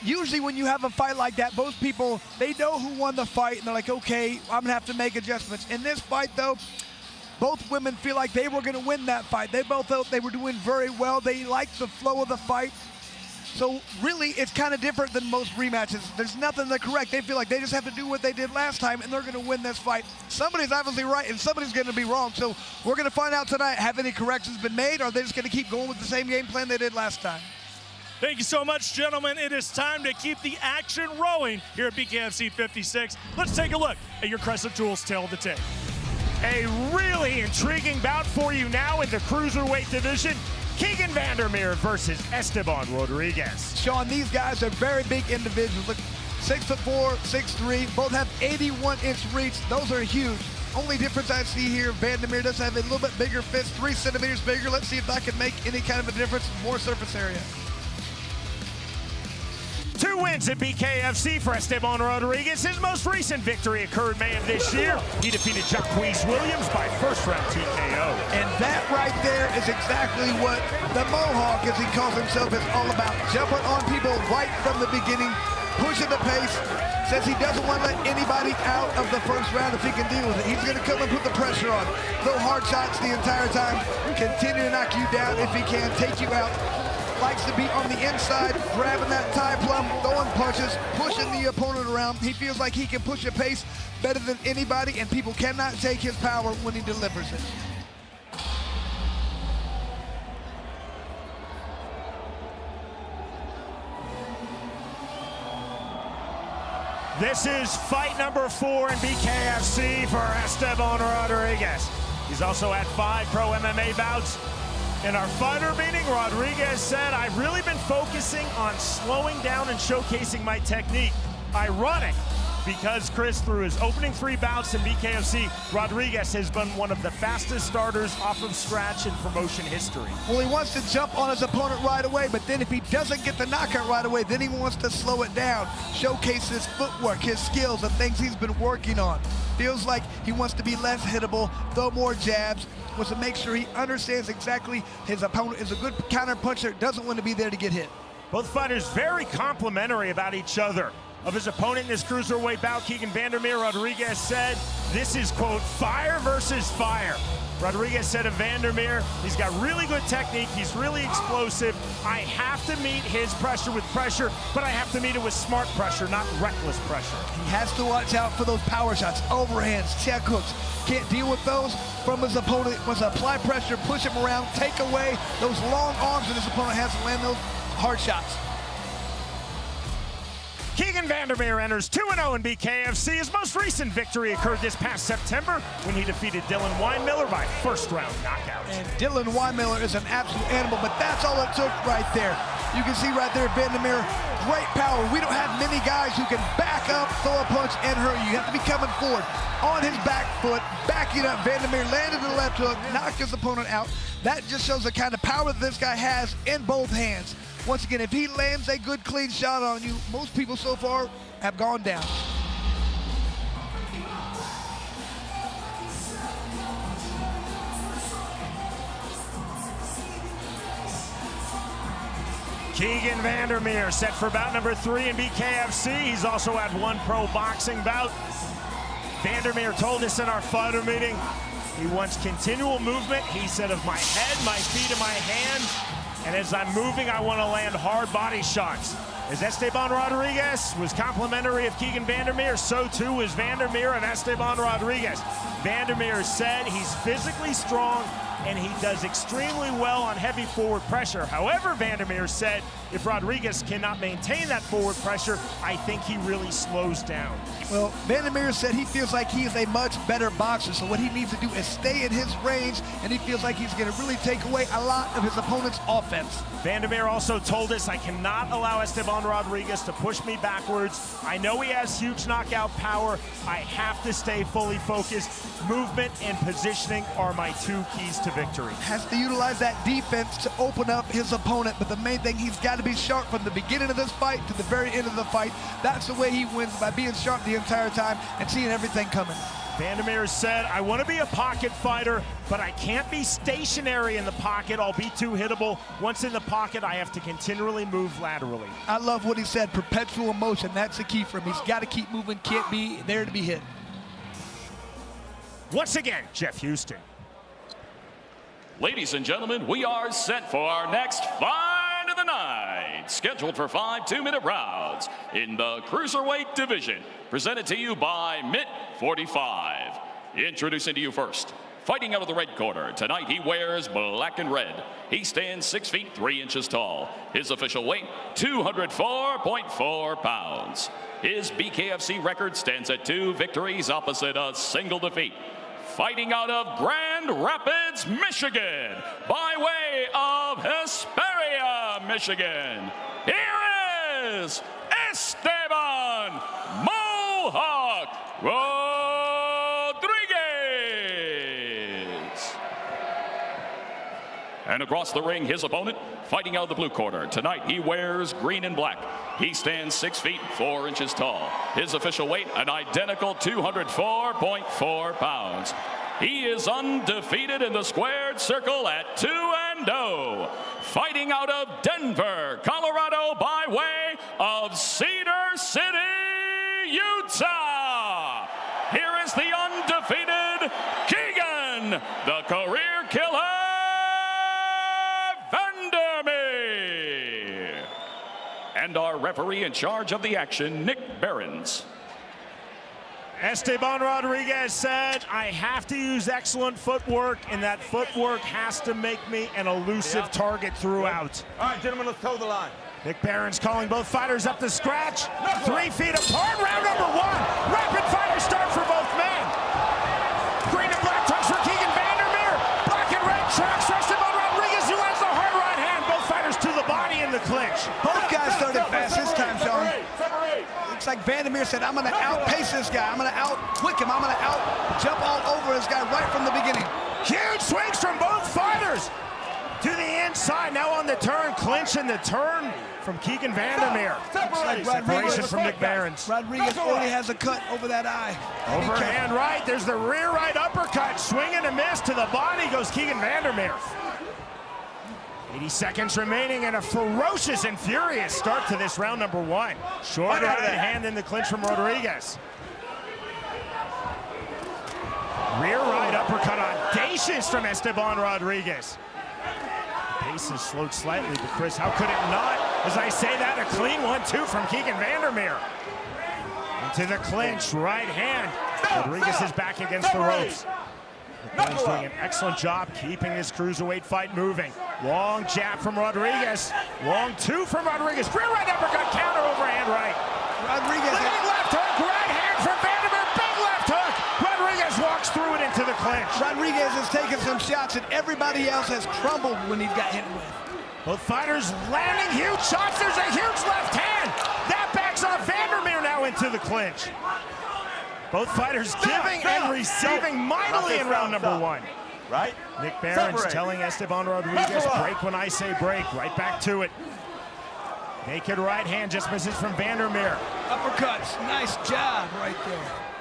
usually when you have a fight like that, most people, they know who won the fight, and they're like, okay, I'm gonna have to make adjustments. In this fight, though, both women feel like they were gonna win that fight. They both felt they were doing very well. They liked the flow of the fight. So really, it's kind of different than most rematches. There's nothing to correct. They feel like they just have to do what they did last time, and they're gonna win this fight. Somebody's obviously right, and somebody's gonna be wrong. So we're gonna find out tonight, have any corrections been made, or are they just gonna keep going with the same game plan they did last time? Thank you so much, gentlemen. It is time to keep the action rolling here at BKFC 56. Let's take a look at your Crescent Tools tail of the tape. A really intriguing bout for you now in the cruiserweight division. Keegan Vandermeer versus Esteban Rodriguez. Sean, these guys are very big individuals. Look, 6'4", 6'3", both have 81-inch reach. Those are huge. Only difference I see here, Vandermeer does have a little bit bigger fist, 3 centimeters bigger. Let's see if that can make any kind of a difference, more surface area. 2 wins at BKFC for Esteban Rodriguez. His most recent victory occurred May of this year. He defeated Jacquees Williams by first-round TKO. And that right there is exactly what the Mohawk, as he calls himself, is all about. Jumping on people right from the beginning, pushing the pace. Says he doesn't want to let anybody out of the first round if he can deal with it. He's going to come and put the pressure on. Throw hard shots the entire time. Continue to knock you down if he can, take you out. Likes to be on the inside, grabbing that tie plum, throwing punches, pushing the opponent around. He feels like he can push a pace better than anybody, and people cannot take his power when he delivers it. This is fight number 4 in BKFC for Esteban Rodriguez. He's also had 5 pro MMA bouts. In our fighter meeting, Rodriguez said, I've really been focusing on slowing down and showcasing my technique. Ironic, because Chris, through his opening 3 bouts in BKFC, Rodriguez has been one of the fastest starters off of scratch in promotion history. Well, he wants to jump on his opponent right away, but then if he doesn't get the knockout right away, then he wants to slow it down, showcase his footwork, his skills, the things he's been working on. Feels like he wants to be less hittable, throw more jabs, wants to make sure he understands exactly his opponent is a good counter puncher, doesn't want to be there to get hit. Both fighters very complimentary about each other. Of his opponent in this cruiserweight bout, Keegan Vandermeer, Rodriguez said, this is, quote, fire versus fire. Rodriguez said of Vandermeer, he's got really good technique, he's really explosive. I have to meet his pressure with pressure, but I have to meet it with smart pressure, not reckless pressure. He has to watch out for those power shots, overhands, check hooks. Can't deal with those from his opponent. Wants to apply pressure, push him around, take away those long arms that his opponent has to land those hard shots. Keegan Vandermeer enters 2-0 in BKFC. His most recent victory occurred this past September when he defeated Dylan Weinmiller by first-round knockout. And Dylan Weinmiller is an absolute animal, but that's all it took right there. You can see right there, Vandermeer, great power. We don't have many guys who can back up, throw a punch, and hurt you. You have to be coming forward on his back foot, backing up. Vandermeer landed the left hook, knocked his opponent out. That just shows the kind of power that this guy has in both hands. Once again, if he lands a good clean shot on you, most people so far have gone down. Keegan Vandermeer set for bout number 3 in BKFC. He's also had 1 pro boxing bout. Vandermeer told us in our fighter meeting, he wants continual movement. He said of my head, my feet, and my hands. And as I'm moving, I want to land hard body shots. As Esteban Rodriguez was complimentary of Keegan Vandermeer, so too is Vandermeer of Esteban Rodriguez. Vandermeer said he's physically strong and he does extremely well on heavy forward pressure. However, Vandermeer said if Rodriguez cannot maintain that forward pressure, I think he really slows down. Well, Vandermeer said he feels like he is a much better boxer, so what he needs to do is stay in his range, and he feels like he's going to really take away a lot of his opponent's offense. Vandermeer also told us, I cannot allow Esteban Rodriguez to push me backwards. I know he has huge knockout power. I have to stay fully focused. Movement and positioning are my 2 keys to victory. Has to utilize that defense to open up his opponent, but the main thing, he's got to be sharp from the beginning of this fight to the very end of the fight. That's the way he wins, by being sharp the entire time and seeing everything coming. Vandermeer said, I want to be a pocket fighter, but I can't be stationary in the pocket. I'll be too hittable. Once in the pocket, I have to continually move laterally. I love what he said, perpetual motion. That's the key for him. He's got to keep moving, can't be there to be hit. Once again, Jeff Houston. Ladies and gentlemen, we are set for our next fight of the night. Scheduled for 5 2-minute rounds in the Cruiserweight division. Presented to you by Mitt 45. Introducing to you first, fighting out of the red corner. Tonight he wears black and red. He stands 6 feet 3 inches tall. His official weight, 204.4 pounds. His BKFC record stands at 2 victories opposite a single defeat. Fighting out of Grand Rapids, Michigan, by way of Hesperia, Michigan, here is Esteban Mohawk Rodriguez. And across the ring, his opponent, fighting out of the blue corner. Tonight, he wears green and black. He stands 6 feet 4 inches tall. His official weight, an identical 204.4 pounds. He is undefeated in the squared circle at 2-0. Fighting out of Denver, Colorado, by way of Cedar City, Utah. Here is the undefeated Keegan, the career killer, Vandermeer. And our referee in charge of the action, Nick Behrens. Esteban Rodriguez said, I have to use excellent footwork, and that footwork has to make me an elusive target throughout. All right, gentlemen, let's toe the line. Nick Barron's calling both fighters up to scratch. 3 feet apart, round number 1. Rapid fire start for both men. Green and black tucks for Keegan Vandermeer. Black and red tracks for Esteban Rodriguez, who has the hard right hand. Both fighters to the body in the clinch. Both guys started fast this time, Sean. Looks like Vandermeer said, I'm going to outpace this guy. I'm going to out-quick him. I'm going to out-jump all over this guy right from the beginning. Huge swings from both fighters. To the inside, now on the turn, clinch and the turn from Keegan Vandermeer. Like Separation from Nick Barron's. Rodriguez already has a cut over that eye. Overhand right, there's the rear right uppercut. Swing and a miss to the body goes Keegan Vandermeer. 80 seconds remaining and a ferocious and furious start to this round number 1. Short right hand in the clinch from Rodriguez. Rear right uppercut audacious from Esteban Rodriguez. Pace is slowed slightly, but Chris, how could it not? As I say that, a clean 1-2 from Keegan Vandermeer. Into the clinch, right hand. Rodriguez is back against the ropes. McMahon's doing an excellent job keeping this cruiserweight fight moving. Long jab from Rodriguez. Long 2 from Rodriguez. Rear right uppercut, counter overhand right. Rodriguez. Big left hook, right hand from Vandermeer. Big left hook. Rodriguez walks through it into the clinch. Rodriguez has taken some shots that everybody else has crumbled when he's got hit with. Both fighters landing huge shots. There's a huge left hand. That backs off Vandermeer now into the clinch. Both fighters giving and receiving mightily in round number 1. Right? Nick Barron's telling Esteban Rodriguez, break when I say break. Right back to it. Naked right hand just misses from Vandermeer. Uppercuts, nice job right there.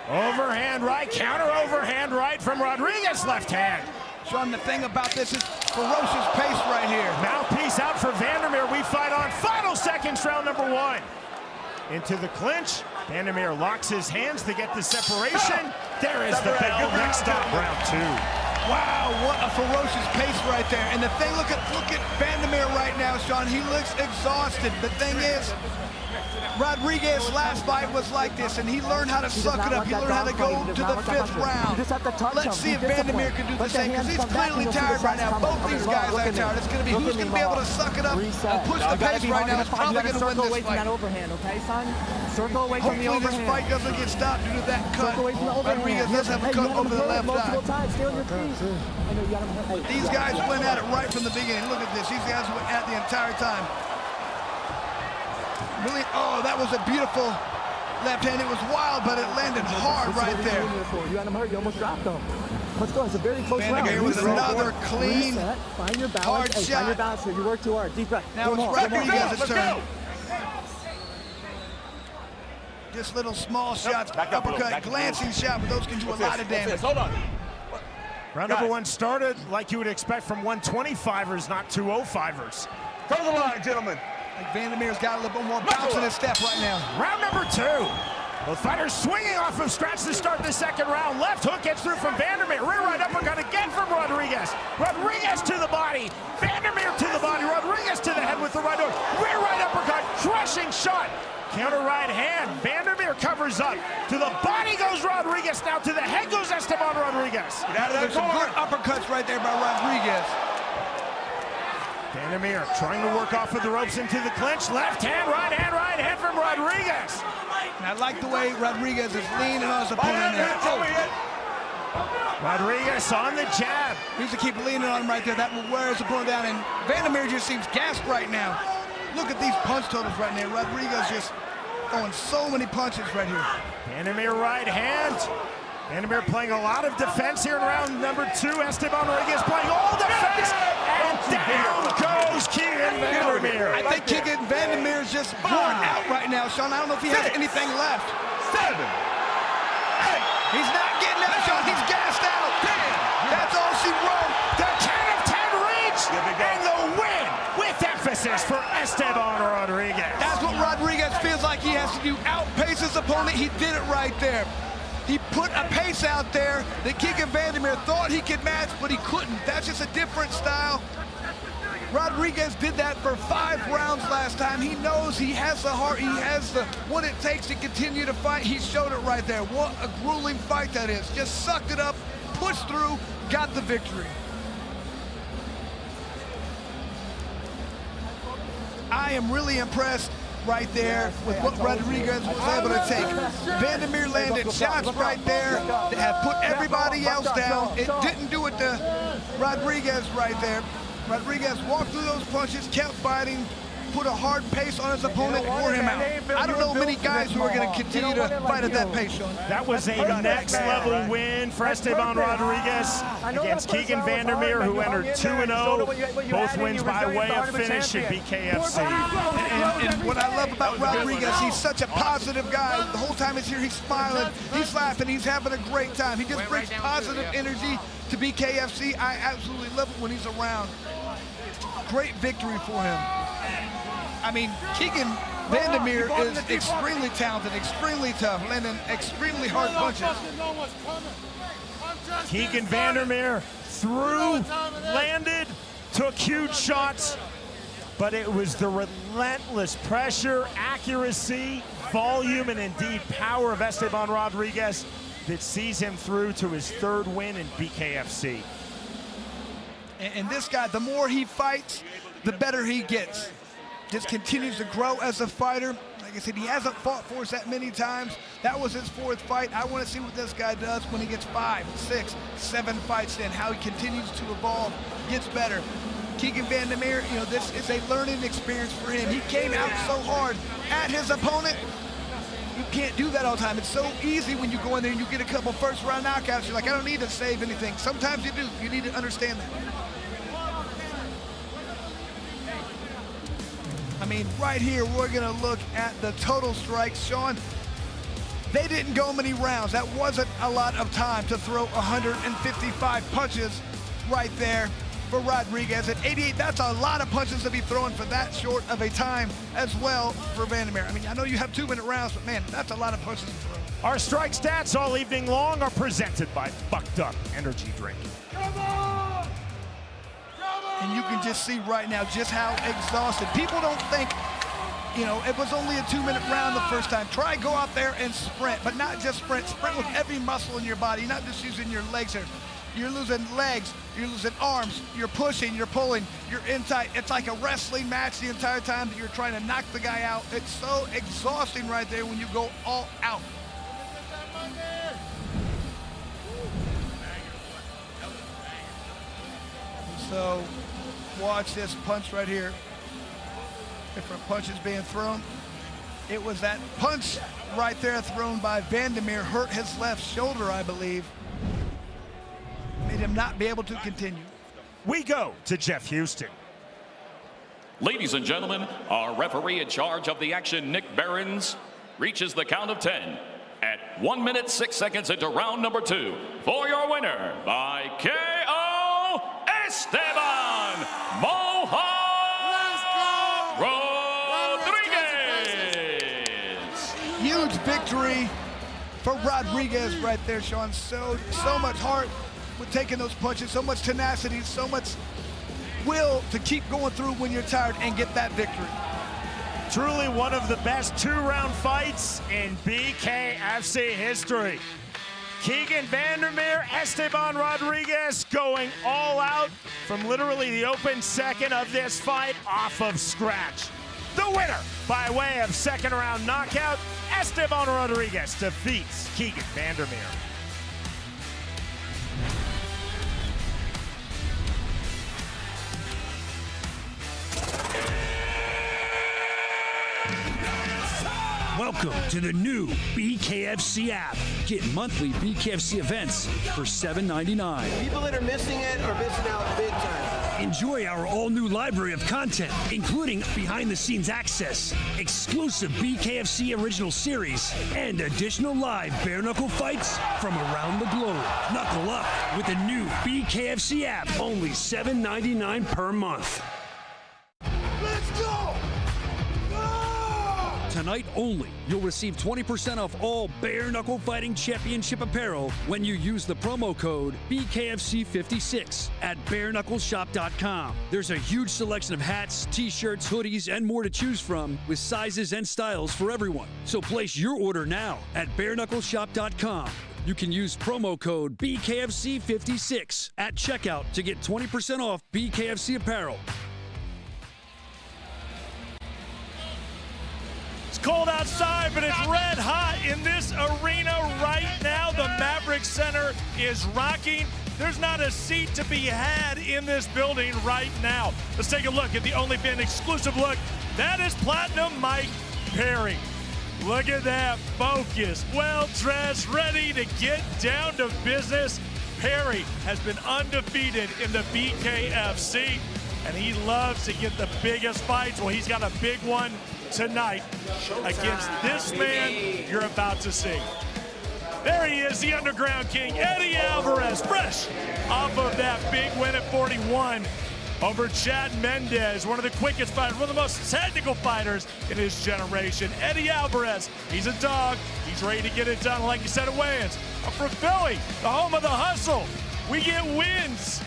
Overhand right, counter overhand right from Rodriguez, left hand. Sean, the thing about this is ferocious pace right here. Mouthpiece out for Vandermeer. We fight on final seconds, round number 1. Into the clinch. Vandermeer locks his hands to get the separation. There is the bell. Next stop, round 2. Wow, what a ferocious pace right there. And the thing, look at Vandermeer right now, Sean. He looks exhausted. The thing is, Rodriguez's last fight was like this, and he learned how to suck it up. He learned how to go to the 5th round. Let's see if Vandermeer can do the same, because he's clearly tired right now. Both these guys are tired. It's going to be who's going to be able to suck it up and push the pace right now. It's probably going to win this fight. Okay, son? Circle away from the overhand. Hopefully this fight doesn't get stopped due to that cut. Rodriguez does have a cut over the left eye. These guys went at it right from the beginning. Look at this. These guys went at the entire time. Really, oh, that was a beautiful left hand. It was wild, but it landed hard right there. You had him hurt. You almost dropped him. Let's go. It's a very close round. Vandermeer with another clean, find your balance. hard shot. Find your balance here. You work too hard. Deep breath. Now it's Rodriguez's turn. Just little small shots, uppercut, glancing shot, but those can do a lot of damage. Hold on. Round number 1 started like you would expect from 125ers, not 205ers. Come to the line, gentlemen. Like Vandermeer's got a little bit more bounce in his step right now. Round number 2. Both fighters swinging off of scratch to start the second round. Left hook gets through from Vandermeer. Rear right uppercut again from Rodriguez. Rodriguez to the body. Vandermeer to the body. Rodriguez to the head with the right hook. Rear right uppercut. Crushing shot. Counter right hand. Vandermeer covers up. To the body goes Rodriguez. Now to the head goes Esteban Rodriguez. Get out of there. Some good uppercuts right there by Rodriguez. Vandermeer trying to work off of the ropes into the clinch. Left hand from Rodriguez. And I like the way Rodriguez is leaning on his opponent there. Rodriguez on the jab. He needs to keep leaning on him right there. That will wear his opponent down. And Vandermeer just seems gassed right now. Look at these punch totals right now. Rodriguez just throwing so many punches right here. Vandermeer right hand. Vandermeer playing a lot of defense here in round number 2. Esteban Rodriguez playing all defense. And down goes Keegan Vandermeer. I think Keegan Vandermeer is just worn out right now, Sean. I don't know if he has anything left. 7. He's not getting out, Sean. He's gassed out. That's all she wrote. The count of 10 reach. And the win with emphasis for Esteban Rodriguez. That's what Rodriguez feels like he has to do. Outpace his opponent. He did it right there. He put a pace out there that Keegan Vandermeer thought he could match, but he couldn't. That's just a different style. Rodriguez did that for 5 rounds last time. He knows he has the heart, he has the what it takes to continue to fight. He showed it right there. What a grueling fight that is. Just sucked it up, pushed through, got the victory. I am really impressed right there with what Rodriguez was able to take. Vandermeer landed shots right there that have put everybody else down. It didn't do it to Rodriguez right there. Rodriguez walked through those punches, kept fighting, put a hard pace on his opponent, wore him out. I don't know many guys who are going to continue to fight at that pace, Sean. That was a next-level win for Esteban Rodriguez against Keegan Vandermeer, who entered 2-0. Both wins by way of finish at BKFC. And what I love about Rodriguez, he's such a positive guy. The whole time he's here, he's smiling, he's laughing, he's having a great time. He just brings positive energy to BKFC. I absolutely love it when he's around. Great victory for him. I mean, Keegan Vandermeer is extremely talented, extremely tough, landing extremely hard punches. Keegan Vandermeer threw, landed, took huge shots, but it was the relentless pressure, accuracy, volume, and indeed power of Esteban Rodriguez that sees him through to his third win in BKFC. And this guy, the more he fights, the better he gets. Just continues to grow as a fighter. Like I said, he hasn't fought for us that many times. That was his 4th fight. I want to see what this guy does when he gets 5, 6, 7 fights in, how he continues to evolve, gets better. Keegan Vandermeer, you know, this is a learning experience for him. He came out so hard at his opponent. You can't do that all the time. It's so easy when you go in there and you get a couple first-round knockouts. You're like, I don't need to save anything. Sometimes you do. You need to understand that. I mean, right here, we're going to look at the total strikes. Sean, they didn't go many rounds. That wasn't a lot of time to throw 155 punches right there for Rodriguez. At 88, that's a lot of punches to be throwing for that short of a time as well for Vandermeer. I mean, I know you have 2-minute rounds, but man, that's a lot of punches to throw. Our strike stats all evening long are presented by Bucked Up Energy Drink. And you can just see right now just how exhausted. People don't think, you know, it was only a 2-minute round the first time. Try go out there and sprint, but not just sprint. Sprint with every muscle in your body, not just using your legs here. You're losing legs, you're losing arms, you're pushing, you're pulling, you're in tight. It's like a wrestling match the entire time that you're trying to knock the guy out. It's so exhausting right there when you go all out. So watch this punch right here. Different punches being thrown. It was that punch right there thrown by Vandermeer, hurt his left shoulder, I believe. Made him not be able to continue. We go to Jeff Houston. Ladies and gentlemen, our referee in charge of the action, Nick Behrens, reaches the count of 10 at 1 minute 6 seconds into round number 2 for your winner by KO, Esteban Rodriguez. Huge victory for Rodriguez right there, Sean. So much heart with taking those punches, so much tenacity, so much will to keep going through when you're tired and get that victory. Truly one of the best 2-round fights in BKFC history. Keegan Vandermeer, Esteban Rodriguez going all out from literally the open second of this fight off of scratch. The winner by way of 2nd-round knockout, Esteban Rodriguez defeats Keegan Vandermeer. Welcome to the new BKFC app. Get monthly BKFC events for $7.99. People that are missing it are missing out big time. Enjoy our all-new library of content, including behind-the-scenes access, exclusive BKFC original series, and additional live bare-knuckle fights from around the globe. Knuckle up with the new BKFC app, only $7.99 per month. Let's go! Tonight only, you'll receive 20% off all Bare Knuckle Fighting Championship apparel when you use the promo code BKFC56 at bareknuckleshop.com. There's a huge selection of hats, t-shirts, hoodies, and more to choose from with sizes and styles for everyone. So place your order now at bareknuckleshop.com. You can use promo code BKFC56 at checkout to get 20% off BKFC apparel. cold outside, but it's red hot in this arena right now. The Maverik Center is rocking. There's not a seat to be had in this building right now. Let's take a look at the OnlyFans exclusive look. That is Platinum Mike Perry. Look at that, focused, well-dressed, ready to get down to business. Perry has been undefeated in the BKFC, and he loves to get the biggest fights. Well, he's got a big one tonight against this man you're about to see. There he is, the Underground King, Eddie Alvarez, fresh off of that big win at 41 over Chad Mendez, one of the quickest fighters, one of the most technical fighters in his generation. Eddie Alvarez, he's a dog. He's ready to get it done, like you said at weigh-ins. I'm from Philly, the home of the hustle. We get wins.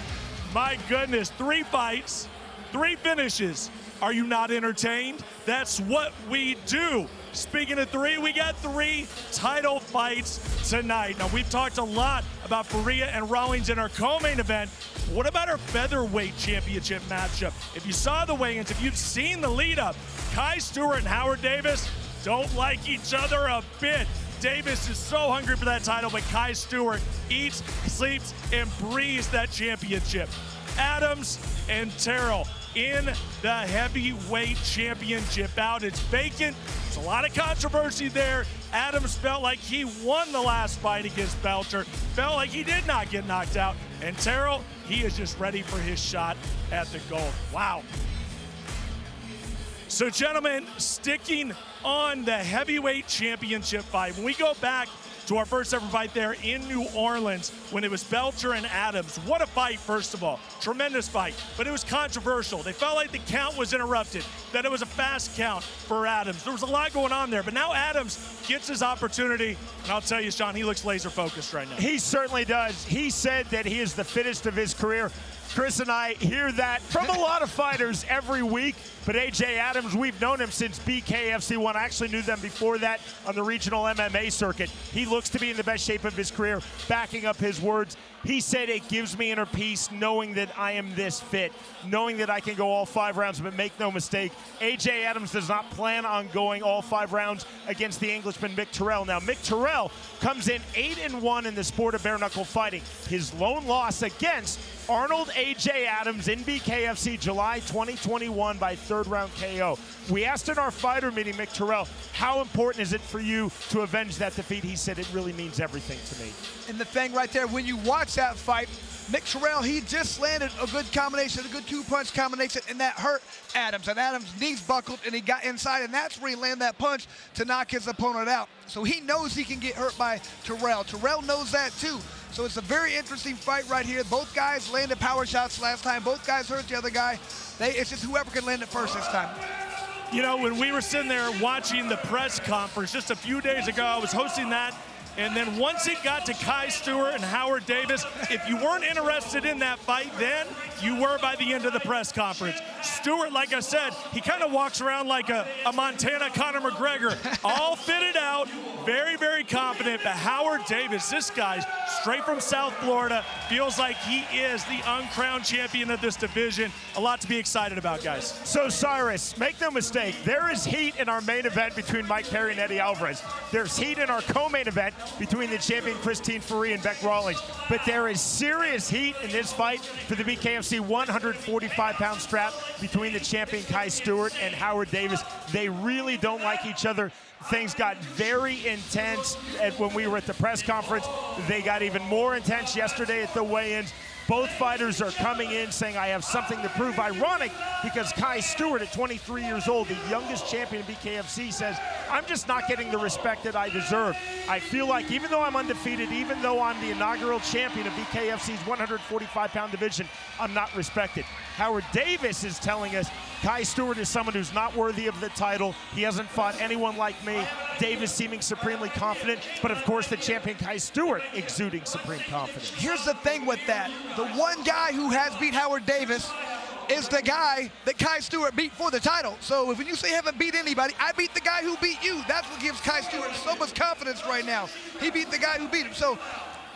My goodness, 3 fights, 3 finishes. Are you not entertained? That's what we do. Speaking of 3, we got 3 title fights tonight. Now, we've talked a lot about Ferea and Rawlings in our co-main event. What about our featherweight championship matchup? If you saw the weigh-ins, if you've seen the lead-up, Kai Stewart and Howard Davis don't like each other a bit. Davis is so hungry for that title, but Kai Stewart eats, sleeps, and breathes that championship. Adams and Terrell in the heavyweight championship bout. It's vacant. There's a lot of controversy there. Adams felt like he won the last fight against Belcher, felt like he did not get knocked out. And Terrell, he is just ready for his shot at the gold. Wow. So, gentlemen, sticking on the heavyweight championship fight, when we go back to our first ever fight there in New Orleans when it was Belcher and Adams. What a fight, first of all. Tremendous fight, but it was controversial. They felt like the count was interrupted, that it was a fast count for Adams. There was a lot going on there, but now Adams gets his opportunity, and I'll tell you, Sean, he looks laser focused right now. He certainly does. He said that he is the fittest of his career. Chris and I hear that from a lot of fighters every week, but A.J. Adams, we've known him since BKFC 1. I actually knew them before that on the regional MMA circuit. He looks to be in the best shape of his career, backing up his words. He said, it gives me inner peace knowing that I am this fit, knowing that I can go all 5 rounds, but make no mistake, A.J. Adams does not plan on going all 5 rounds against the Englishman Mick Terrell. Now, Mick Terrell comes in 8-1 in the sport of bare-knuckle fighting. His lone loss against Arnold A.J. Adams in BKFC July 2021 by 3rd-round KO. We asked in our fighter meeting, Mick Terrell, how important is it for you to avenge that defeat? He said, it really means everything to me. And the thing right there, when you watch that fight, Mick Terrell, he just landed a good combination, a good 2-punch combination, and that hurt Adams. And Adams' knees buckled, and he got inside, and that's where he landed that punch to knock his opponent out. So he knows he can get hurt by Terrell. Terrell knows that too. So it's a very interesting fight right here. Both guys landed power shots last time. Both guys hurt the other guy. It's just whoever can land it first this time. You know, when we were sitting there watching the press conference just a few days ago, I was hosting that. And then once it got to Kai Stewart and Howard Davis, if you weren't interested in that fight then, you were by the end of the press conference. Stewart, like I said, he kind of walks around like a Montana Conor McGregor, all fitted out, very, very confident. But Howard Davis, this guy's straight from South Florida, feels like he is the uncrowned champion of this division. A lot to be excited about, guys. So, Cyrus, make no mistake, there is heat in our main event between Mike Perry and Eddie Alvarez. There's heat in our co-main event between the champion Christine Ferea and Bec Rawlings. But there is serious heat in this fight for the BKFC 145-pound strap between the champion Kai Stewart and Howard Davis. They really don't like each other. Things got very intense when we were at the press conference. They got even more intense yesterday at the weigh-ins. Both fighters are coming in saying, I have something to prove. Ironic, because Kai Stewart, at 23 years old, the youngest champion in BKFC, says, I'm just not getting the respect that I deserve. I feel like even though I'm undefeated, even though I'm the inaugural champion of BKFC's 145-pound division, I'm not respected. Howard Davis is telling us Kai Stewart is someone who's not worthy of the title. He hasn't fought anyone like me. Davis seeming supremely confident, but of course the champion Kai Stewart exuding supreme confidence. Here's the thing with that. The one guy who has beat Howard Davis is the guy that Kai Stewart beat for the title. So if you say you haven't beat anybody, I beat the guy who beat you. That's what gives Kai Stewart so much confidence right now. He beat the guy who beat him. So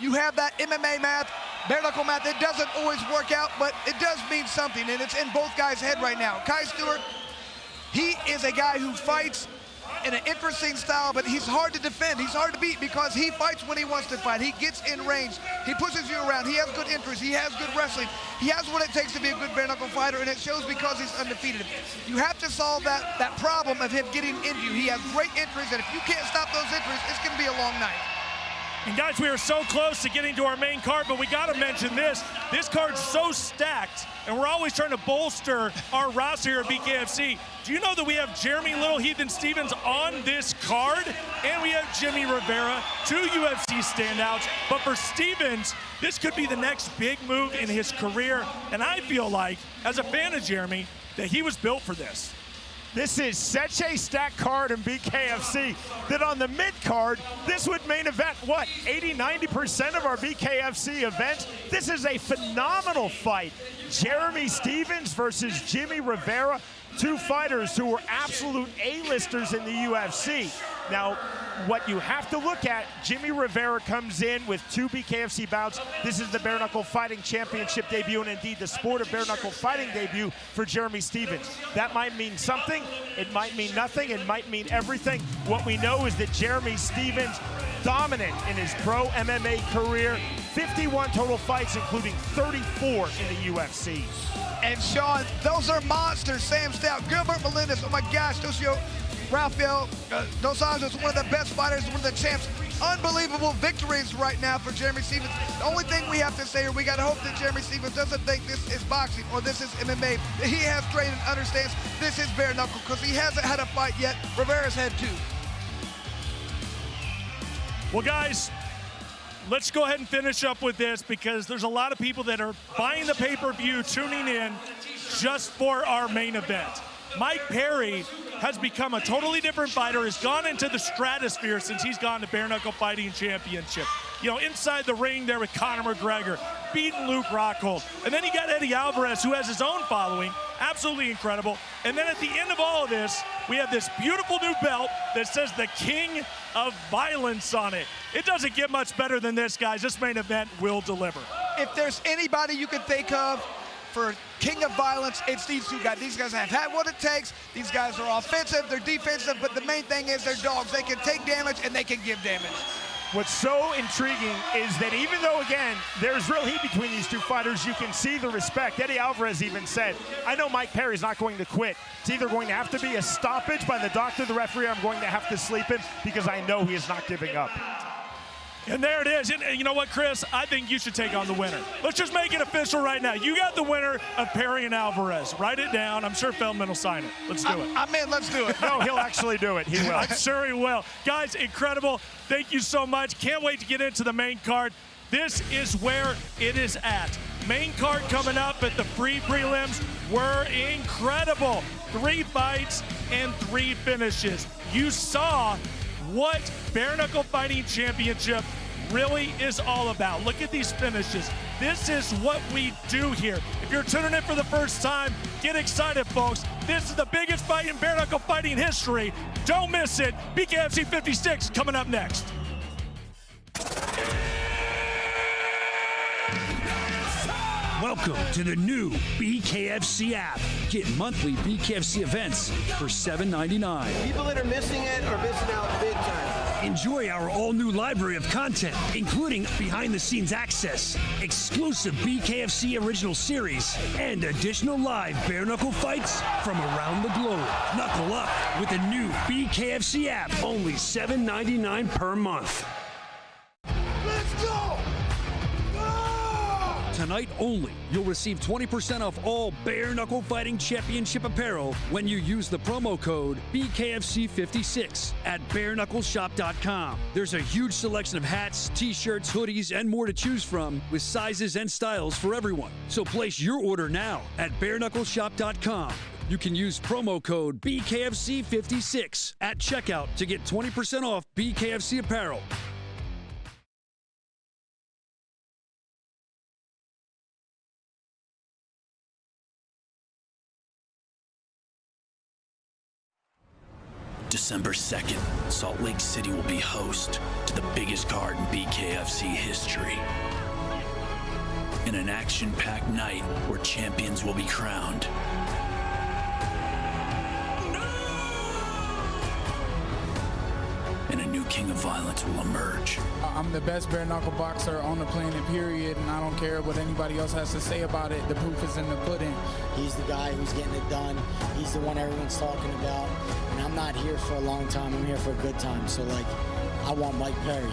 you have that MMA math, bare knuckle math. It doesn't always work out, but it does mean something, and it's in both guys' head right now. Kai Stewart, he is a guy who fights in an interesting style, but he's hard to defend. He's hard to beat because he fights when he wants to fight. He gets in range. He pushes you around. He has good entries. He has good wrestling. He has what it takes to be a good bare-knuckle fighter, and it shows because he's undefeated. You have to solve that problem of him getting into you. He has great entries, and if you can't stop those entries, it's going to be a long night. And guys, we are so close to getting to our main card, but we got to mention this. This card's so stacked, and we're always trying to bolster our roster here at BKFC. Do you know that we have Jeremy Little, Heathen Stevens on this card? And we have Jimmy Rivera, 2 UFC standouts. But for Stevens, this could be the next big move in his career. And I feel like, as a fan of Jeremy, that he was built for this. This is such a stacked card in BKFC that on the mid-card, this would main event, what, 80–90% of our BKFC events? This is a phenomenal fight. Jeremy Stevens versus Jimmy Rivera, 2 fighters who were absolute A-listers in the UFC. Now, what you have to look at, Jimmy Rivera comes in with 2 BKFC bouts. This is the Bare Knuckle Fighting Championship debut, and indeed the Sport of Bare Knuckle Fighting debut for Jeremy Stevens. That might mean something, it might mean nothing, it might mean everything. What we know is that Jeremy Stevens, dominant in his pro MMA career, 51 total fights, including 34 in the UFC. And Sean, those are monsters. Sam Stout, Gilbert Melendez, oh my gosh, Rafael Dos Anjos, one of the best fighters, one of the champs. Unbelievable victories right now for Jeremy Stevens. The only thing we have to say here, we got to hope that Jeremy Stevens doesn't think this is boxing or this is MMA. That he has trained and understands this is bare knuckle, because he hasn't had a fight yet. Rivera's had 2. Well, guys, let's go ahead and finish up with this, because there's a lot of people that are buying the pay-per-view, tuning in just for our main event. Mike Perry has become a totally different fighter, has gone into the stratosphere since he's gone to Bare Knuckle Fighting Championship. You know, inside the ring there with Conor McGregor, beating Luke Rockhold. And then he got Eddie Alvarez, who has his own following, absolutely incredible. And then at the end of all of this, we have this beautiful new belt that says the King of Violence on it. It doesn't get much better than this, guys. This main event will deliver. If there's anybody you can think of for King of Violence, it's these 2 guys. These guys have had what it takes. These guys are offensive, they're defensive, but the main thing is they're dogs. They can take damage and they can give damage. What's so intriguing is that even though, again, there's real heat between these 2 fighters, you can see the respect. Eddie Alvarez even said, I know Mike Perry's not going to quit. It's either going to have to be a stoppage by the doctor, the referee, or I'm going to have to sleep him, because I know he is not giving up. And there it is. And you know what, Chris? I think you should take on the winner. Let's just make it official right now. You got the winner of Perry and Alvarez. Write it down. I'm sure Feldman will sign it. Let's do it. I'm in. Let's do it. No, he'll actually do it. He will. I'm sure he will. Guys, incredible. Thank you so much. Can't wait to get into the main card. This is where it is at. Main card coming up at the free prelims were incredible. 3 fights and 3 finishes. You saw what Bare Knuckle Fighting Championship really is all about. Look at these finishes. This is what we do here. If you're tuning in for the first time, get excited, folks. This is the biggest fight in Bare Knuckle Fighting history. Don't miss it. BKFC 56 coming up next. Welcome to the new BKFC app. Get monthly BKFC events for $7.99. People that are missing it are missing out big time. Enjoy our all-new library of content, including behind-the-scenes access, exclusive BKFC original series, and additional live bare-knuckle fights from around the globe. Knuckle up with the new BKFC app, only $7.99 per month. Let's go! Tonight only, you'll receive 20% off all Bare Knuckle Fighting Championship apparel when you use the promo code BKFC56 at bareknuckleshop.com. There's a huge selection of hats, t-shirts, hoodies, and more to choose from with sizes and styles for everyone. So place your order now at bareknuckleshop.com. You can use promo code BKFC56 at checkout to get 20% off BKFC apparel. December 2nd, Salt Lake City will be host to the biggest card in BKFC history. In an action-packed night where champions will be crowned. king of violence will emerge. I'm the best bare knuckle boxer on the planet, period, and I don't care what anybody else has to say about it. The proof is in the pudding. He's the guy who's getting it done. He's the one everyone's talking about. And I'm not here for a long time. I'm here for a good time. So, like, I want Mike Perry.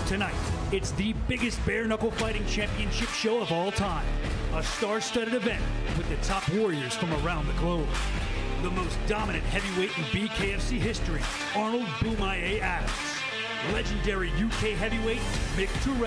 Tonight, it's the biggest bare knuckle fighting championship show of all time. A star-studded event with the top warriors from around the globe. The most dominant heavyweight in BKFC history, Arnold Boomaye Adams. Legendary UK heavyweight, Mick